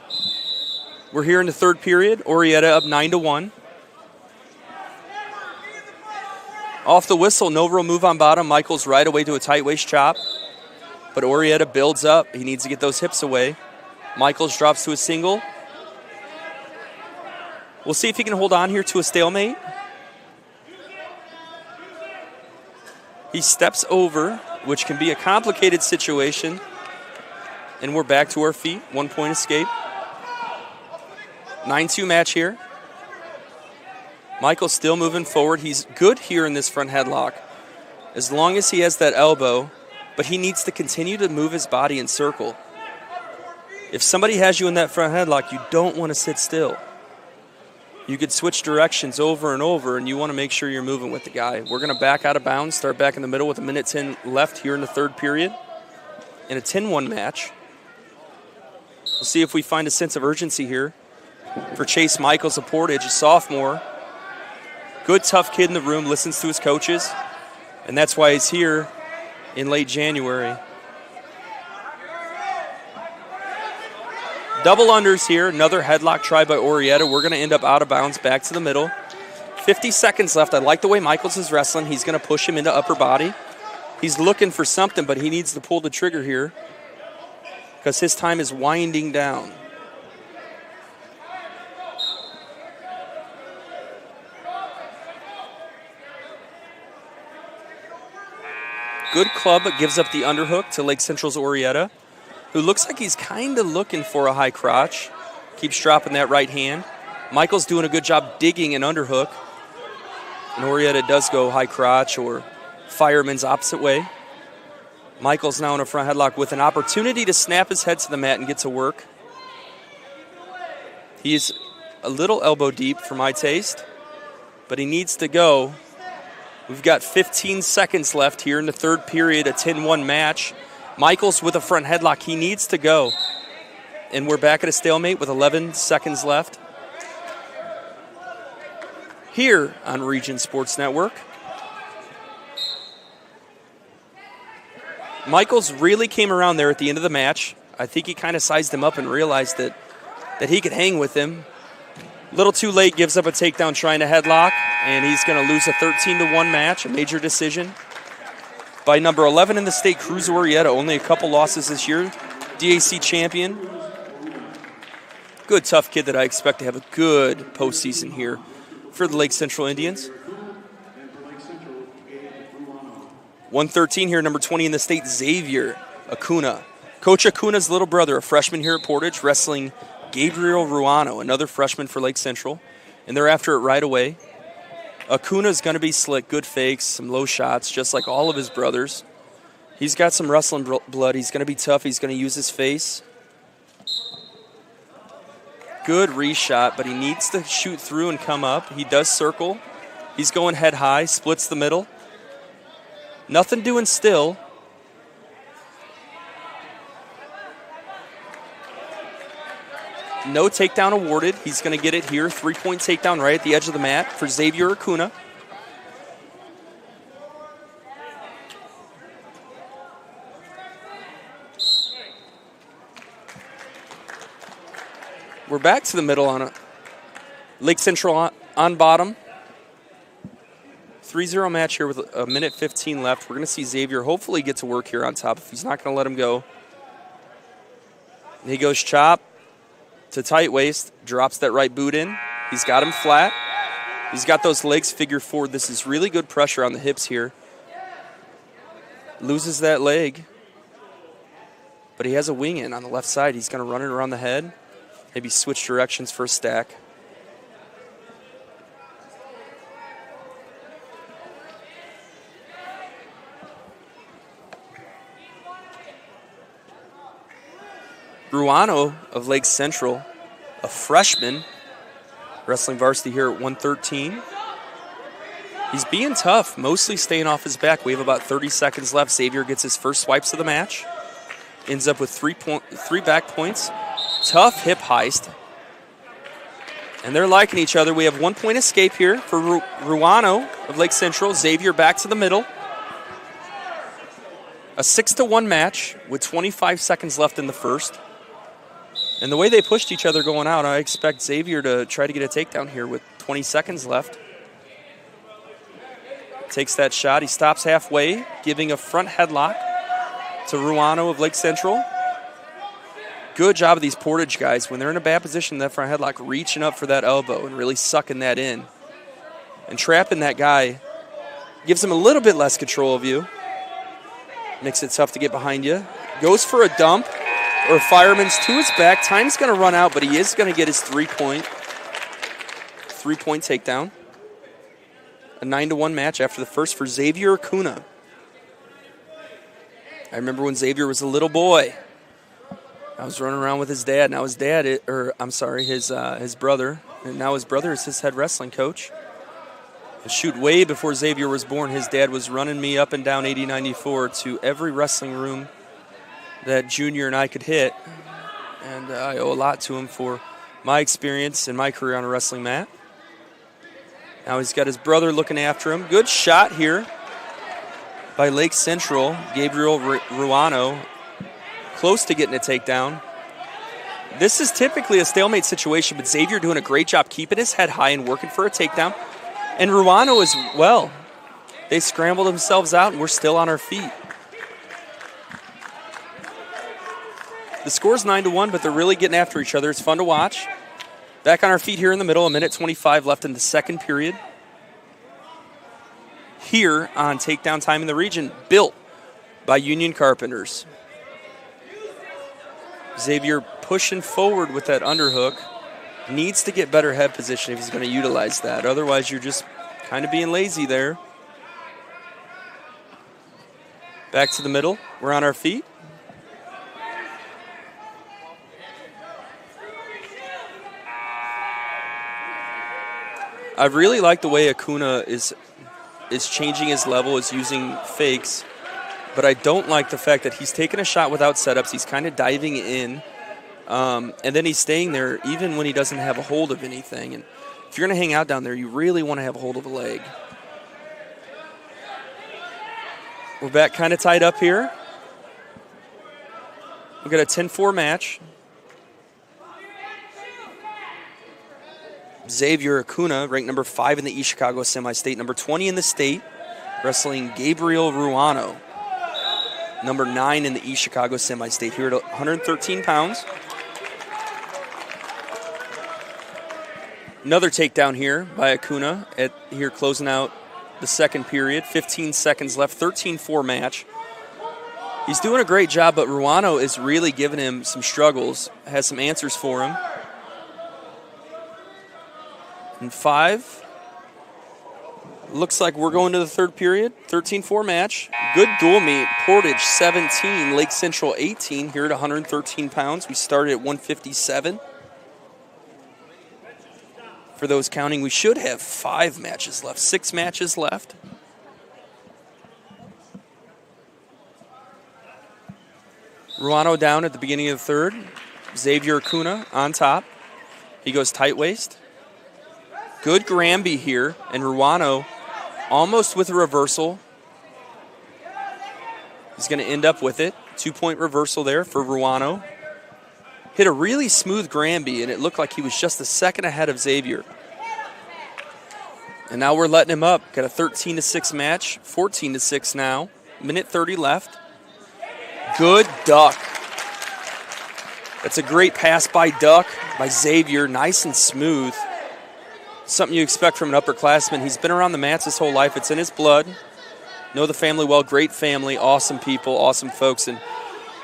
We're here in the third period. Oretta up 9-1. Off the whistle, no real move on bottom. Michaels right away to a tight waist chop. But Oretta builds up. He needs to get those hips away. Michaels drops to a single. We'll see if he can hold on here to a stalemate. He steps over, which can be a complicated situation. And we're back to our feet. 1-point escape. 9-2 match here. Michael's still moving forward. He's good here in this front headlock, as long as he has that elbow, but he needs to continue to move his body in circle. If somebody has you in that front headlock, you don't want to sit still. You could switch directions over and over, and you want to make sure you're moving with the guy. We're going to back out of bounds, start back in the middle with a minute 10 left here in the third period in a 10-1 match. We'll see if we find a sense of urgency here for Chase Michaels of Portage, a sophomore. Good, tough kid in the room, listens to his coaches, and that's why he's here in late January. Double unders here, another headlock try by Oretta. We're going to end up out of bounds, back to the middle. 50 seconds left. I like the way Michaels is wrestling. He's going to push him into upper body. He's looking for something, but he needs to pull the trigger here because his time is winding down. Good club, but gives up the underhook to Lake Central's Oretta, who looks like he's kind of looking for a high crotch. Keeps dropping that right hand. Michael's doing a good job digging an underhook. And Oretta does go high crotch or fireman's opposite way. Michael's now in a front headlock with an opportunity to snap his head to the mat and get to work. He's a little elbow deep for my taste, but he needs to go. We've got 15 seconds left here in the third period, a 10-1 match. Michaels with a front headlock. He needs to go. And we're back at a stalemate with 11 seconds left. Here on Region Sports Network. Michaels really came around there at the end of the match. I think he kind of sized him up and realized that he could hang with him. A little too late, gives up a takedown trying to headlock, and he's going to lose a 13-1 match, a major decision. By number 11 in the state, Cruz Oretta, only a couple losses this year. DAC champion. Good, tough kid that I expect to have a good postseason here for the Lake Central Indians. 113 here, number 20 in the state, Xavier Akuna. Coach Acuna's little brother, a freshman here at Portage, wrestling Gabriel Ruano, another freshman for Lake Central. And they're after it right away. Acuna's going to be slick, good fakes, some low shots, just like all of his brothers. He's got some wrestling blood. He's going to be tough. He's going to use his face. Good reshot, but he needs to shoot through and come up. He does circle. He's going head high, splits the middle. Nothing doing still. No takedown awarded. He's going to get it here. 3-point takedown right at the edge of the mat for Xavier Akuna. We're back to the middle on a Lake Central on bottom. 3-0 match here with a minute 15 left. We're going to see Xavier hopefully get to work here on top if he's not going to let him go. And he goes chop to tight waist, drops that right boot in. He's got him flat. He's got those legs figure forward. This is really good pressure on the hips here. Loses that leg. But he has a wing in on the left side. He's going to run it around the head. Maybe switch directions for a stack. Ruano of Lake Central, a freshman, wrestling varsity here at 113. He's being tough, mostly staying off his back. We have about 30 seconds left. Xavier gets his first swipes of the match. Ends up with three back points. Tough hip heist. And they're liking each other. We have 1 point escape here for Ruano of Lake Central. Xavier back to the middle. A 6-1 match with 25 seconds left in the first. And the way they pushed each other going out, I expect Xavier to try to get a takedown here with 20 seconds left. Takes that shot. He stops halfway, giving a front headlock to Ruano of Lake Central. Good job of these Portage guys. When they're in a bad position, that front headlock, reaching up for that elbow and really sucking that in. And trapping that guy gives him a little bit less control of you. Makes it tough to get behind you. Goes for a dump. Or fireman's to his back. Time's going to run out, but he is going to get his 3-point takedown. A 9-1 match after the first for Xavier Akuna. I remember when Xavier was a little boy. I was running around with his dad. Now his brother. And now his brother is his head wrestling coach. And shoot, way before Xavier was born, his dad was running me up and down 80-94 to every wrestling room that Junior and I could hit, and I owe a lot to him for my experience and my career on a wrestling mat. Now he's got his brother looking after him. Good shot here by Lake Central. Gabriel Ruano close to getting a takedown. This is typically a stalemate situation, but Xavier doing a great job keeping his head high and working for a takedown. And Ruano as well. They scrambled themselves out, and we're still on our feet. The score's 9-1, but they're really getting after each other. It's fun to watch. Back on our feet here in the middle, a minute 25 left in the second period. Here on Takedown Time in the Region, built by Union Carpenters. Xavier pushing forward with that underhook. Needs to get better head position if he's going to utilize that. Otherwise, you're just kind of being lazy there. Back to the middle. We're on our feet. I really like the way Akuna is changing his level, is using fakes, but I don't like the fact that he's taking a shot without setups. He's kind of diving in, and then he's staying there even when he doesn't have a hold of anything. And if you're going to hang out down there, you really want to have a hold of a leg. We're back kind of tied up here. We've got a 10-4 match. Xavier Akuna, ranked number 5 in the East Chicago semi-state, number 20 in the state, wrestling Gabriel Ruano, number 9 in the East Chicago semi-state, here at 113 pounds. Another takedown here by Akuna here closing out the second period. 15 seconds left, 13-4 match. He's doing a great job, but Ruano is really giving him some struggles, has some answers for him. And 5. Looks like we're going to the third period. 13-4 match. Good dual meet. Portage 17, Lake Central 18 here at 113 pounds. We started at 157. For those counting, we should have 5 matches left. 6 matches left. Ruano down at the beginning of the third. Xavier Akuna on top. He goes tight waist. Good Granby here, and Ruano almost with a reversal. He's going to end up with it. 2-point reversal there for Ruano. Hit a really smooth Granby, and it looked like he was just a second ahead of Xavier. And now we're letting him up. Got a 13-6 match, 14-6 now. Minute 30 left. Good duck. That's a great pass by Duck, by Xavier. Nice and smooth. Something you expect from an upperclassman. He's been around the mats his whole life. It's in his blood. Know the family well. Great family. Awesome people. Awesome folks. And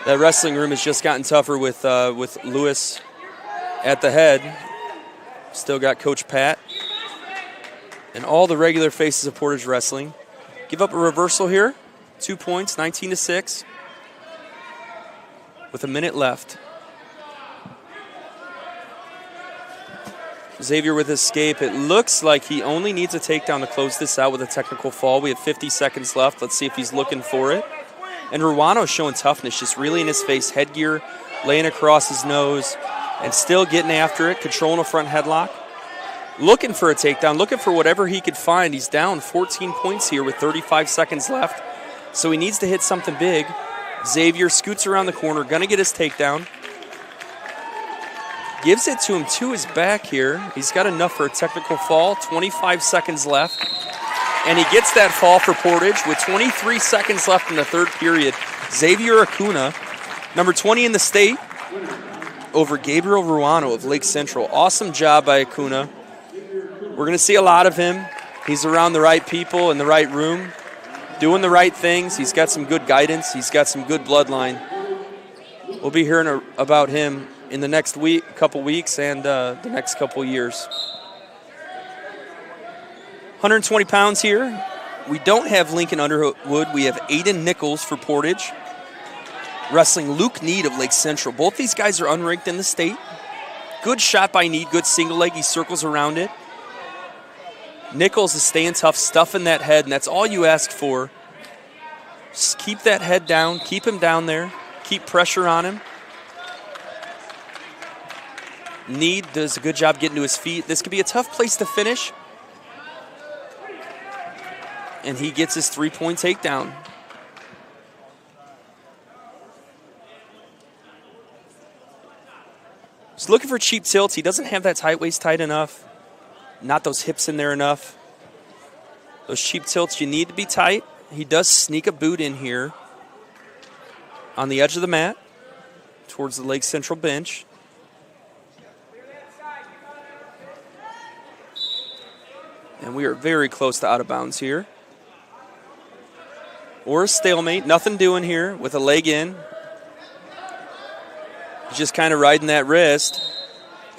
that wrestling room has just gotten tougher with Lewis at the head. Still got Coach Pat. And all the regular faces of Portage Wrestling. Give up a reversal here. 2 points. 19-6. With a minute left. Xavier with escape. It looks like he only needs a takedown to close this out with a technical fall. We have 50 seconds left. Let's see if he's looking for it. And Ruano showing toughness, just really in his face. Headgear laying across his nose and still getting after it, controlling a front headlock. Looking for a takedown, looking for whatever he could find. He's down 14 points here with 35 seconds left. So he needs to hit something big. Xavier scoots around the corner, going to get his takedown. Gives it to him to his back here. He's got enough for a technical fall. 25 seconds left. And he gets that fall for Portage with 23 seconds left in the third period. Xavier Akuna, number 20 in the state, over Gabriel Ruano of Lake Central. Awesome job by Akuna. We're going to see a lot of him. He's around the right people in the right room, doing the right things. He's got some good guidance. He's got some good bloodline. We'll be hearing about him in the next couple weeks and the next couple years. 120 pounds here. We don't have Lincoln Underwood. We have Aiden Nichols for Portage. Wrestling Luke Need of Lake Central. Both these guys are unranked in the state. Good shot by Need, good single leg. He circles around it. Nichols is staying tough, stuffing that head, and that's all you ask for. Just keep that head down, keep him down there, keep pressure on him. Need does a good job getting to his feet. This could be a tough place to finish. And he gets his 3-point takedown. He's looking for cheap tilts. He doesn't have that tight waist tight enough. Not those hips in there enough. Those cheap tilts, you need to be tight. He does sneak a boot in here on the edge of the mat towards the Lake Central bench. And we are very close to out of bounds here. Or a stalemate. Nothing doing here with a leg in. He's just kind of riding that wrist.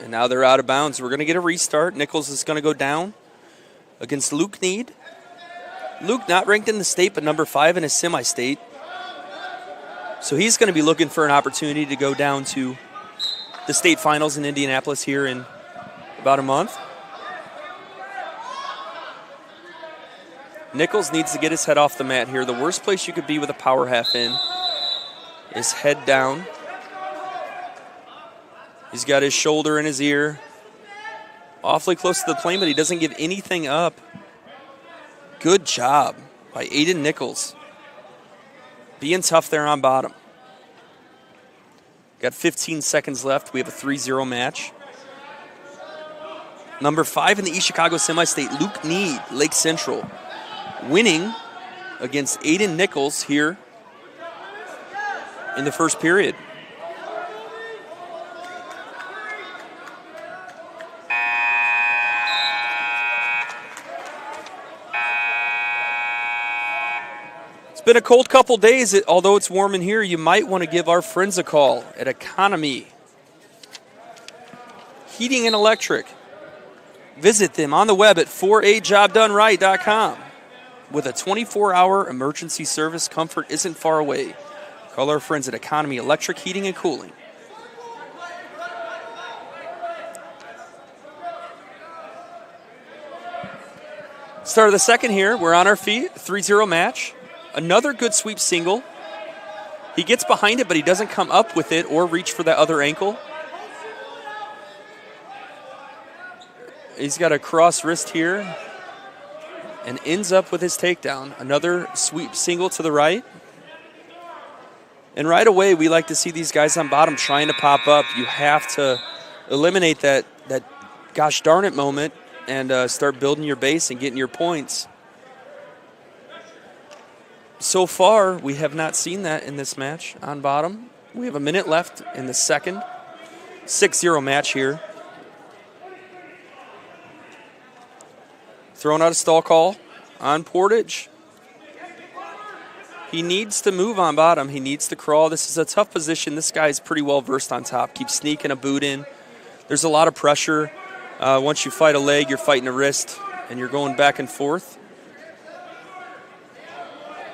And now they're out of bounds. We're going to get a restart. Nichols is going to go down against Luke Need. Luke not ranked in the state, but number 5 in his semi-state. So he's going to be looking for an opportunity to go down to the state finals in Indianapolis here in about a month. Nichols needs to get his head off the mat here. The worst place you could be with a power half in is head down. He's got his shoulder in his ear. Awfully close to the plane, but he doesn't give anything up. Good job by Aiden Nichols. Being tough there on bottom. Got 15 seconds left. We have a 3-0 match. Number 5 in the East Chicago Semi-State, Luke Need, Lake Central, winning against Aiden Nichols here in the first period. It's been a cold couple days. Although it's warm in here, you might want to give our friends a call at Economy Heating and Electric. Visit them on the web at 4ajobdoneright.com. With a 24-hour emergency service, comfort isn't far away. Call our friends at Economy Electric Heating and Cooling. Start of the second here. We're on our feet. 3-0 match. Another good sweep single. He gets behind it, but he doesn't come up with it or reach for that other ankle. He's got a cross wrist here and ends up with his takedown. Another sweep single to the right. And right away, we like to see these guys on bottom trying to pop up. You have to eliminate that gosh darn it moment and start building your base and getting your points. So far, we have not seen that in this match on bottom. We have a minute left in the second. 6-0 match here. Throwing out a stall call on Portage. He needs to move on bottom. He needs to crawl. This is a tough position. This guy's pretty well versed on top. Keeps sneaking a boot in. There's a lot of pressure. Once you fight a leg, you're fighting a wrist, and you're going back and forth.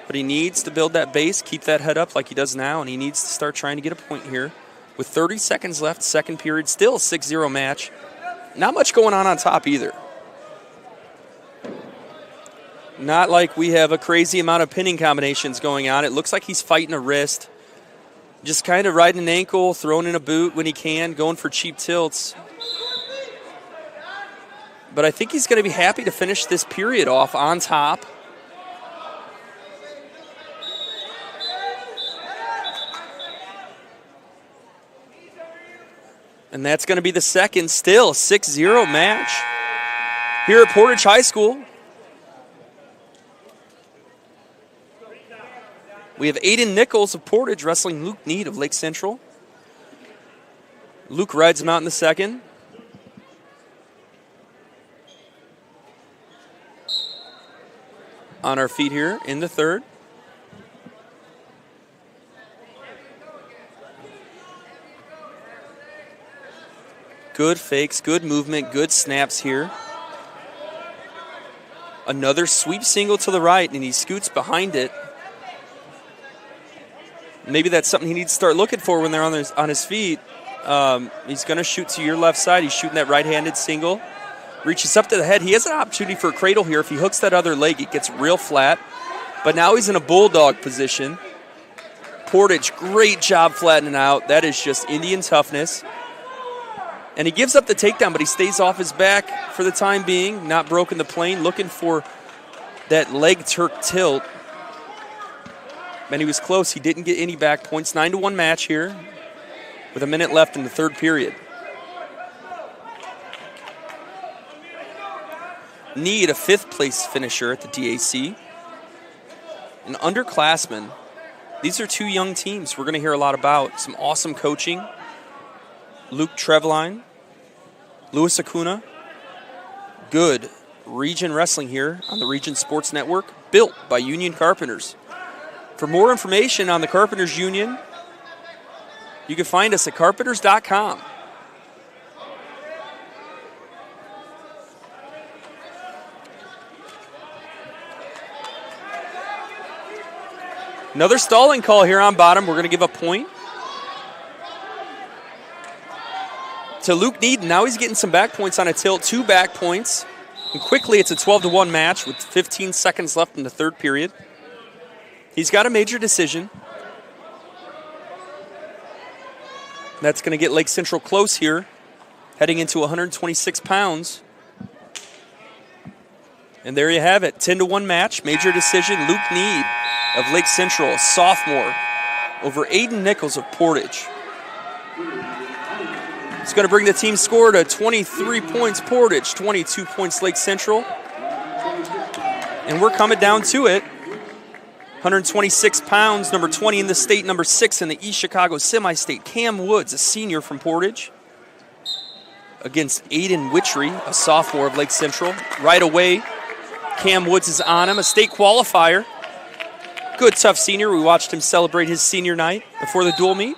But he needs to build that base, keep that head up like he does now, and he needs to start trying to get a point here. With 30 seconds left, second period, still a 6-0 match. Not much going on top either. Not like we have a crazy amount of pinning combinations going on. It looks like he's fighting a wrist. Just kind of riding an ankle, throwing in a boot when he can, going for cheap tilts. But I think he's going to be happy to finish this period off on top. And that's going to be the second, still 6-0 match here at Portage High School. We have Aiden Nichols of Portage wrestling Luke Need of Lake Central. Luke rides him out in the second. On our feet here in the third. Good fakes, good movement, good snaps here. Another sweep single to the right, and he scoots behind it. Maybe that's something he needs to start looking for when they're on his feet. He's going to shoot to your left side. He's shooting that right-handed single. Reaches up to the head. He has an opportunity for a cradle here. If he hooks that other leg, it gets real flat. But now he's in a bulldog position. Portage, great job flattening out. That is just Indian toughness. And he gives up the takedown, but he stays off his back for the time being. Not broken the plane, looking for that leg Turk tilt. And he was close. He didn't get any back points. 9-1 match here with a minute left in the third period. Need a fifth-place finisher at the DAC. An underclassman. These are two young teams we're going to hear a lot about. Some awesome coaching. Luke Trevline, Louis Akuna. Good region wrestling here on the Region Sports Network, built by Union Carpenters. For more information on the Carpenters Union, you can find us at carpenters.com. Another stalling call here on bottom. We're going to give a point to Luke Needen. Now he's getting some back points on a tilt. 2 back points. And quickly, it's a 12-1 match with 15 seconds left in the third period. He's got a major decision. That's going to get Lake Central close here, heading into 126 pounds. And there you have it, 10-1 match, major decision. Luke Need of Lake Central, a sophomore, over Aiden Nichols of Portage. It's going to bring the team score to 23 points Portage, 22 points Lake Central. And we're coming down to it. 126 pounds, number 20 in the state, number 6 in the East Chicago Semi-State. Cam Woods, a senior from Portage, against Aiden Witchery, a sophomore of Lake Central. Right away, Cam Woods is on him, a state qualifier. Good, tough senior. We watched him celebrate his senior night before the dual meet.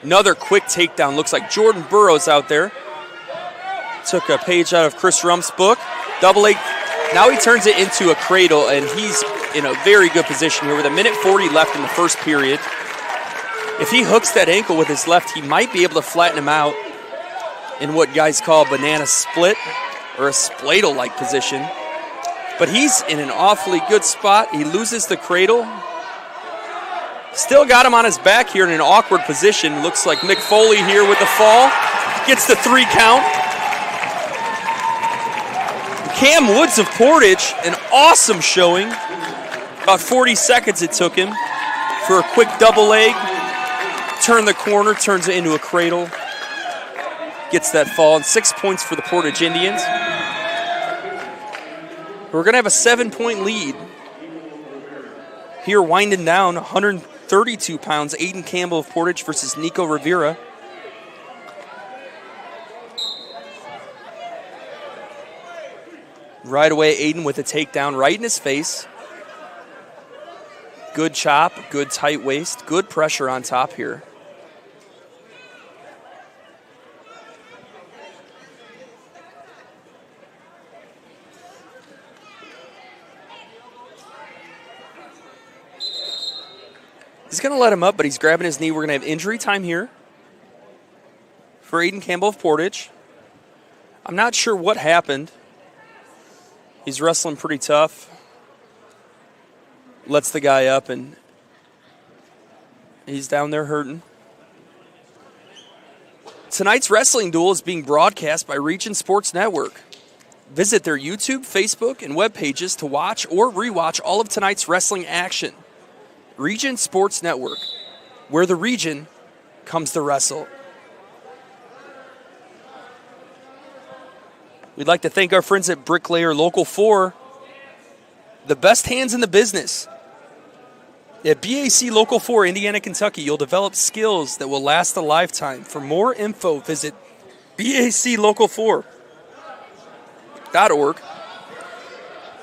Another quick takedown. Looks like Jordan Burrows out there. Took a page out of Chris Rump's book. Double leg. Now he turns it into a cradle, and he's in a very good position here with 1:40 left in the first period. If he hooks that ankle with his left, he might be able to flatten him out in what guys call banana split or a spladle-like position. But he's in an awfully good spot. He loses the cradle. Still got him on his back here in an awkward position. Looks like Mick Foley here with the fall. Gets the 3 count. Cam Woods of Portage, an awesome showing. About 40 seconds it took him for a quick double leg. Turn the corner, turns it into a cradle. Gets that fall, and 6 points for the Portage Indians. We're going to have a 7-point lead. Here winding down, 132 pounds, Aiden Campbell of Portage versus Nico Rivera. Right away, Aiden with a takedown right in his face. Good chop, good tight waist, good pressure on top here. He's going to let him up, but he's grabbing his knee. We're going to have injury time here for Aiden Campbell of Portage. I'm not sure what happened. He's wrestling pretty tough. Lets the guy up, and he's down there hurting. Tonight's wrestling duel is being broadcast by Region Sports Network. Visit their YouTube, Facebook, and web pages to watch or rewatch all of tonight's wrestling action. Region Sports Network, where the region comes to wrestle. We'd like to thank our friends at Bricklayer Local 4, the best hands in the business. At BAC Local 4, Indiana, Kentucky, you'll develop skills that will last a lifetime. For more info, visit baclocal4.org.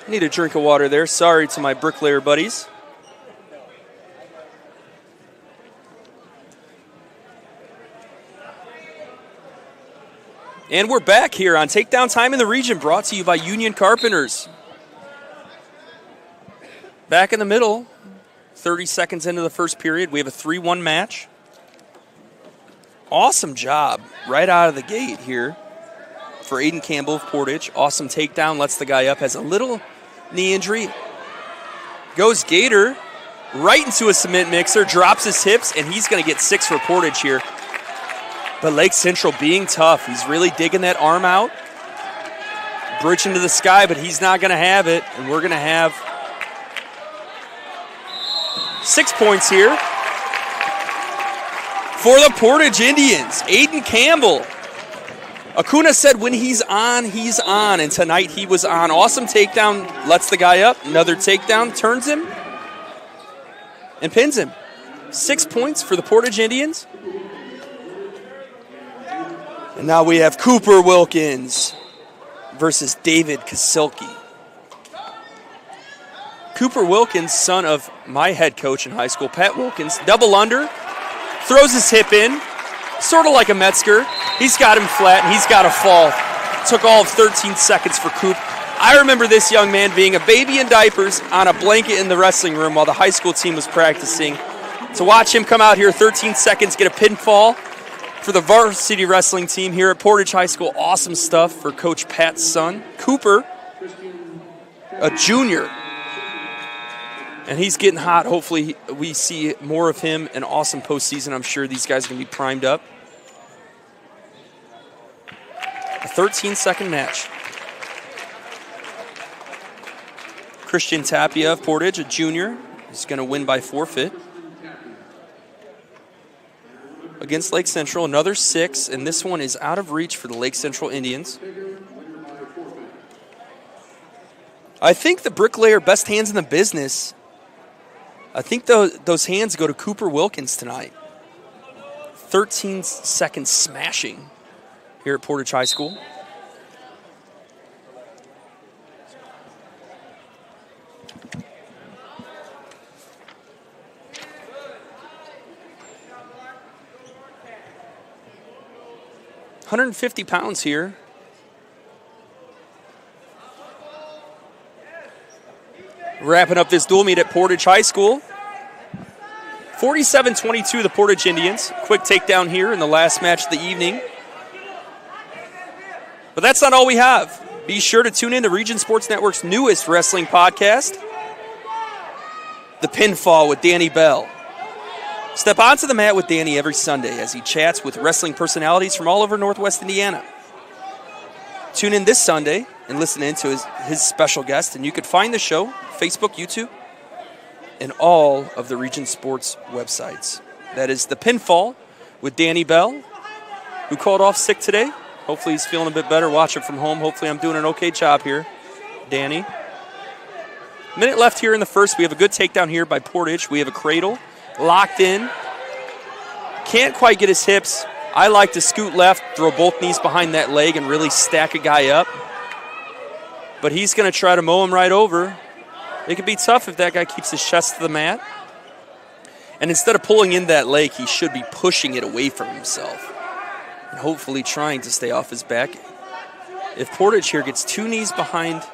I need a drink of water there. Sorry to my Bricklayer buddies. And we're back here on Takedown Time in the Region, brought to you by Union Carpenters. Back in the middle, 30 seconds into the first period, we have a 3-1 match. Awesome job right out of the gate here for Aiden Campbell of Portage. Awesome takedown, lets the guy up, has a little knee injury. Goes Gator right into a cement mixer, drops his hips, and he's going to get 6 for Portage here. But Lake Central being tough. He's really digging that arm out. Bridge into the sky, but he's not going to have it. And we're going to have 6 points here for the Portage Indians. Aiden Campbell. Akuna said when he's on, he's on. And tonight he was on. Awesome takedown. Lets the guy up. Another takedown. Turns him and pins him. 6 points for the Portage Indians. And now we have Cooper Wilkins versus David Kasilke. Cooper Wilkins, son of my head coach in high school, Pat Wilkins, double under, throws his hip in, sort of like a Metzger. He's got him flat, and he's got to fall. Took all of 13 seconds for Coop. I remember this young man being a baby in diapers on a blanket in the wrestling room while the high school team was practicing. To watch him come out here 13 seconds, get a pinfall, for the varsity wrestling team here at Portage High School. Awesome stuff for Coach Pat's son, Cooper, a junior. And he's getting hot. Hopefully we see more of him. An awesome postseason. I'm sure these guys are going to be primed up. A 13-second match. Christian Tapia of Portage, a junior, is going to win by forfeit. Against Lake Central, another 6, and this one is out of reach for the Lake Central Indians. I think the bricklayer, best hands in the business. I think those hands go to Cooper Wilkins tonight. 13-second smashing here at Portage High School. £150 here. Wrapping up this dual meet at Portage High School. 47-22, the Portage Indians. Quick takedown here in the last match of the evening. But that's not all we have. Be sure to tune in to Region Sports Network's newest wrestling podcast, The Pinfall with Danny Bell. Step onto the mat with Danny every Sunday as he chats with wrestling personalities from all over Northwest Indiana. Tune in this Sunday and listen in to his special guest, and you can find the show Facebook, YouTube, and all of the Region Sports websites. That is The Pinfall with Danny Bell, who called off sick today. Hopefully he's feeling a bit better. Watch it from home. Hopefully I'm doing an okay job here, Danny. Minute left here in the first. We have a good takedown here by Portage. We have a cradle. Locked in. Can't quite get his hips. I like to scoot left, throw both knees behind that leg, and really stack a guy up. But he's going to try to mow him right over. It could be tough if that guy keeps his chest to the mat. And instead of pulling in that leg, he should be pushing it away from himself and hopefully trying to stay off his back. If Portage here gets 2 knees behind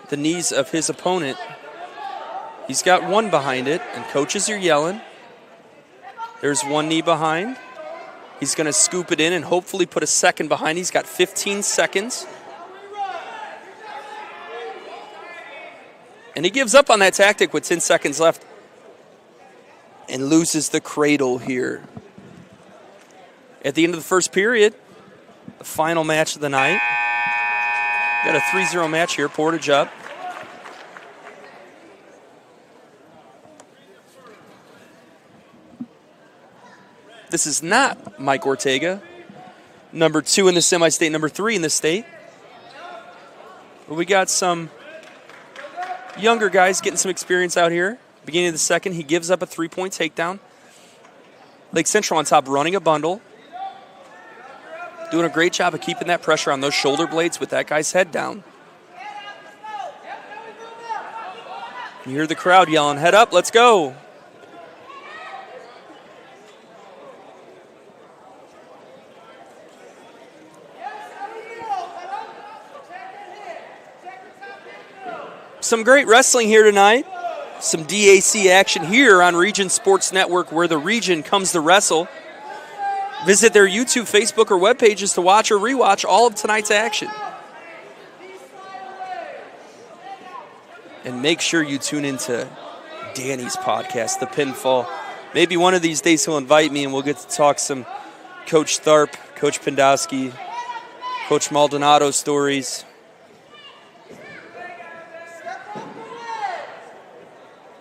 the knees of his opponent, he's got 1 behind it, and coaches are yelling. There's 1 knee behind. He's going to scoop it in and hopefully put a second behind. He's got 15 seconds. And he gives up on that tactic with 10 seconds left and loses the cradle here. At the end of the first period, the final match of the night. Got a 3-0 match here, Portage up. This is not Mike Ortega, number 2 in the semi-state, number 3 in the state. But we got some younger guys getting some experience out here. Beginning of the second, he gives up a 3-point takedown. Lake Central on top running a bundle. Doing a great job of keeping that pressure on those shoulder blades with that guy's head down. You hear the crowd yelling, "Head up, let's go." Some great wrestling here tonight. Some DAC action here on Region Sports Network, where the region comes to wrestle. Visit their YouTube, Facebook, or web pages to watch or rewatch all of tonight's action. And make sure you tune into Danny's podcast, The Pinfall. Maybe one of these days he'll invite me and we'll get to talk some Coach Tharp, Coach Pendowski, Coach Maldonado stories.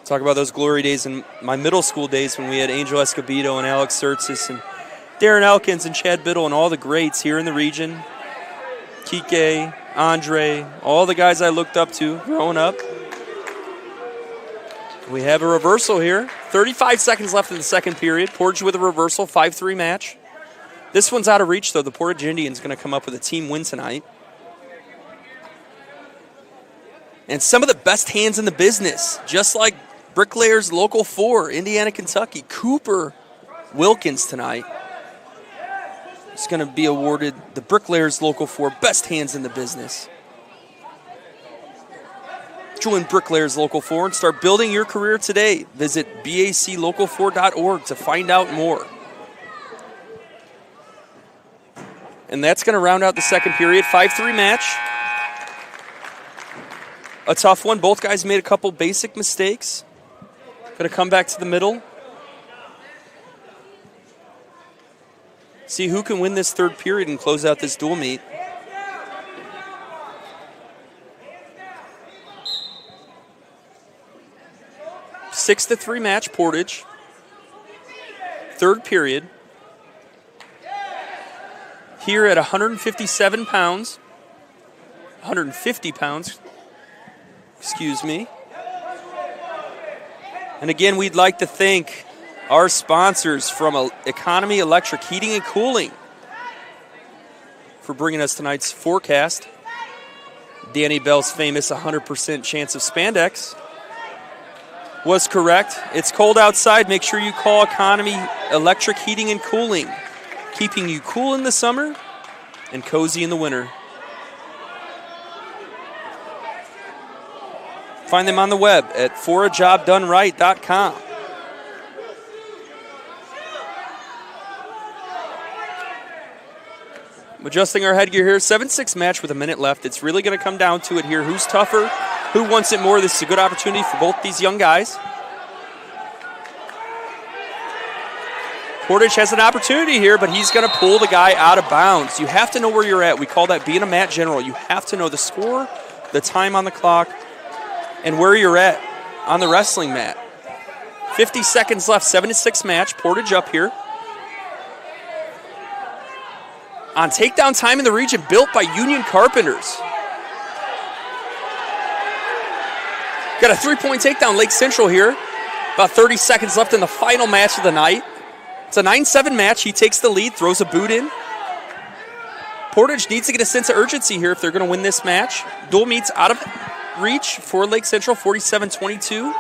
Talk about those glory days in my middle school days when we had Angel Escobedo and Alex Sertzis and Darren Elkins and Chad Biddle and all the greats here in the region. Kike, Andre, all the guys I looked up to growing up. We have a reversal here. 35 seconds left in the second period. Portage with a reversal, 5-3 match. This one's out of reach, though. The Portage Indians going to come up with a team win tonight. And some of the best hands in the business, just like Bricklayers Local 4, Indiana, Kentucky. Cooper Wilkins tonight is going to be awarded the Bricklayers Local 4 Best Hands in the Business. Join Bricklayers Local 4 and start building your career today. Visit baclocal4.org to find out more. And that's going to round out the second period. 5-3 match. A tough one. Both guys made a couple basic mistakes. Going to come back to the middle. See who can win this third period and close out this dual meet. A 6-3 match, Portage. Third period. Here at 157 pounds. 150 pounds. Excuse me. And again, we'd like to thank our sponsors from Economy Electric Heating and Cooling for bringing us tonight's forecast. Danny Bell's famous 100% chance of spandex was correct. It's cold outside. Make sure you call Economy Electric Heating and Cooling, keeping you cool in the summer and cozy in the winter. Find them on the web at forajobdoneright.com. Adjusting our headgear here. 7-6 match with a minute left. It's really going to come down to it here. Who's tougher? Who wants it more? This is a good opportunity for both these young guys. Portage has an opportunity here, but he's going to pull the guy out of bounds. You have to know where you're at. We call that being a mat general. You have to know the score, the time on the clock, and where you're at on the wrestling mat. 50 seconds left. 7-6 match. Portage up here. On takedown time in the region, built by Union Carpenters. Got a 3-point takedown, Lake Central here. About 30 seconds left in the final match of the night. It's a 9-7 match. He takes the lead, throws a boot in. Portage needs to get a sense of urgency here if they're going to win this match. Dual meets out of reach for Lake Central, 47-22.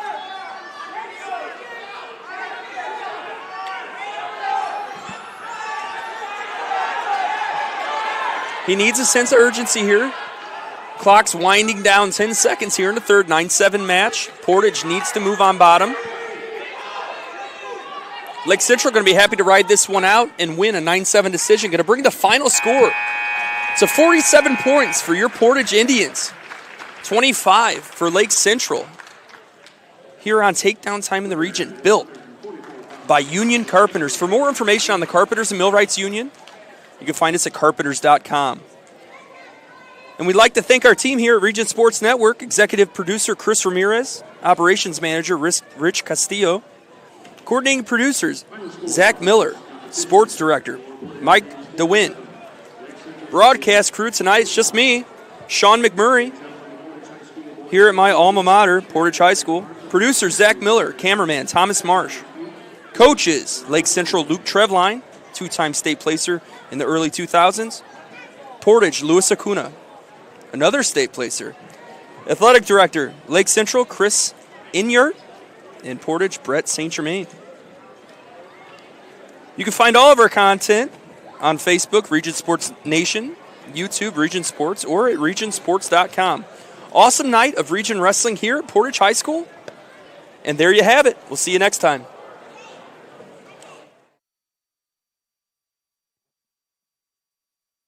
He needs a sense of urgency here. Clock's winding down, 10 seconds here in the third, 9-7 match. Portage needs to move on bottom. Lake Central going to be happy to ride this one out and win a 9-7 decision. Going to bring the final score to 47 points for your Portage Indians. 25 for Lake Central. Here on takedown time in the region, built by Union Carpenters. For more information on the Carpenters and Millwrights Union, you can find us at carpenters.com. And we'd like to thank our team here at Region Sports Network, executive producer Chris Ramirez, operations manager Rich Castillo, coordinating producers Zach Miller, sports director Mike DeWin. Broadcast crew tonight, it's just me, Sean McMurray, here at my alma mater, Portage High School. Producer Zach Miller, cameraman Thomas Marsh. Coaches, Lake Central Luke Trevline, two-time state placer in the early 2000s. Portage, Louis Akuna, another state placer. Athletic director, Lake Central, Chris Inyart. And Portage, Brett St. Germain. You can find all of our content on Facebook, Region Sports Nation, YouTube, Region Sports, or at regionsports.com. Awesome night of Region Wrestling here at Portage High School. And there you have it. We'll see you next time.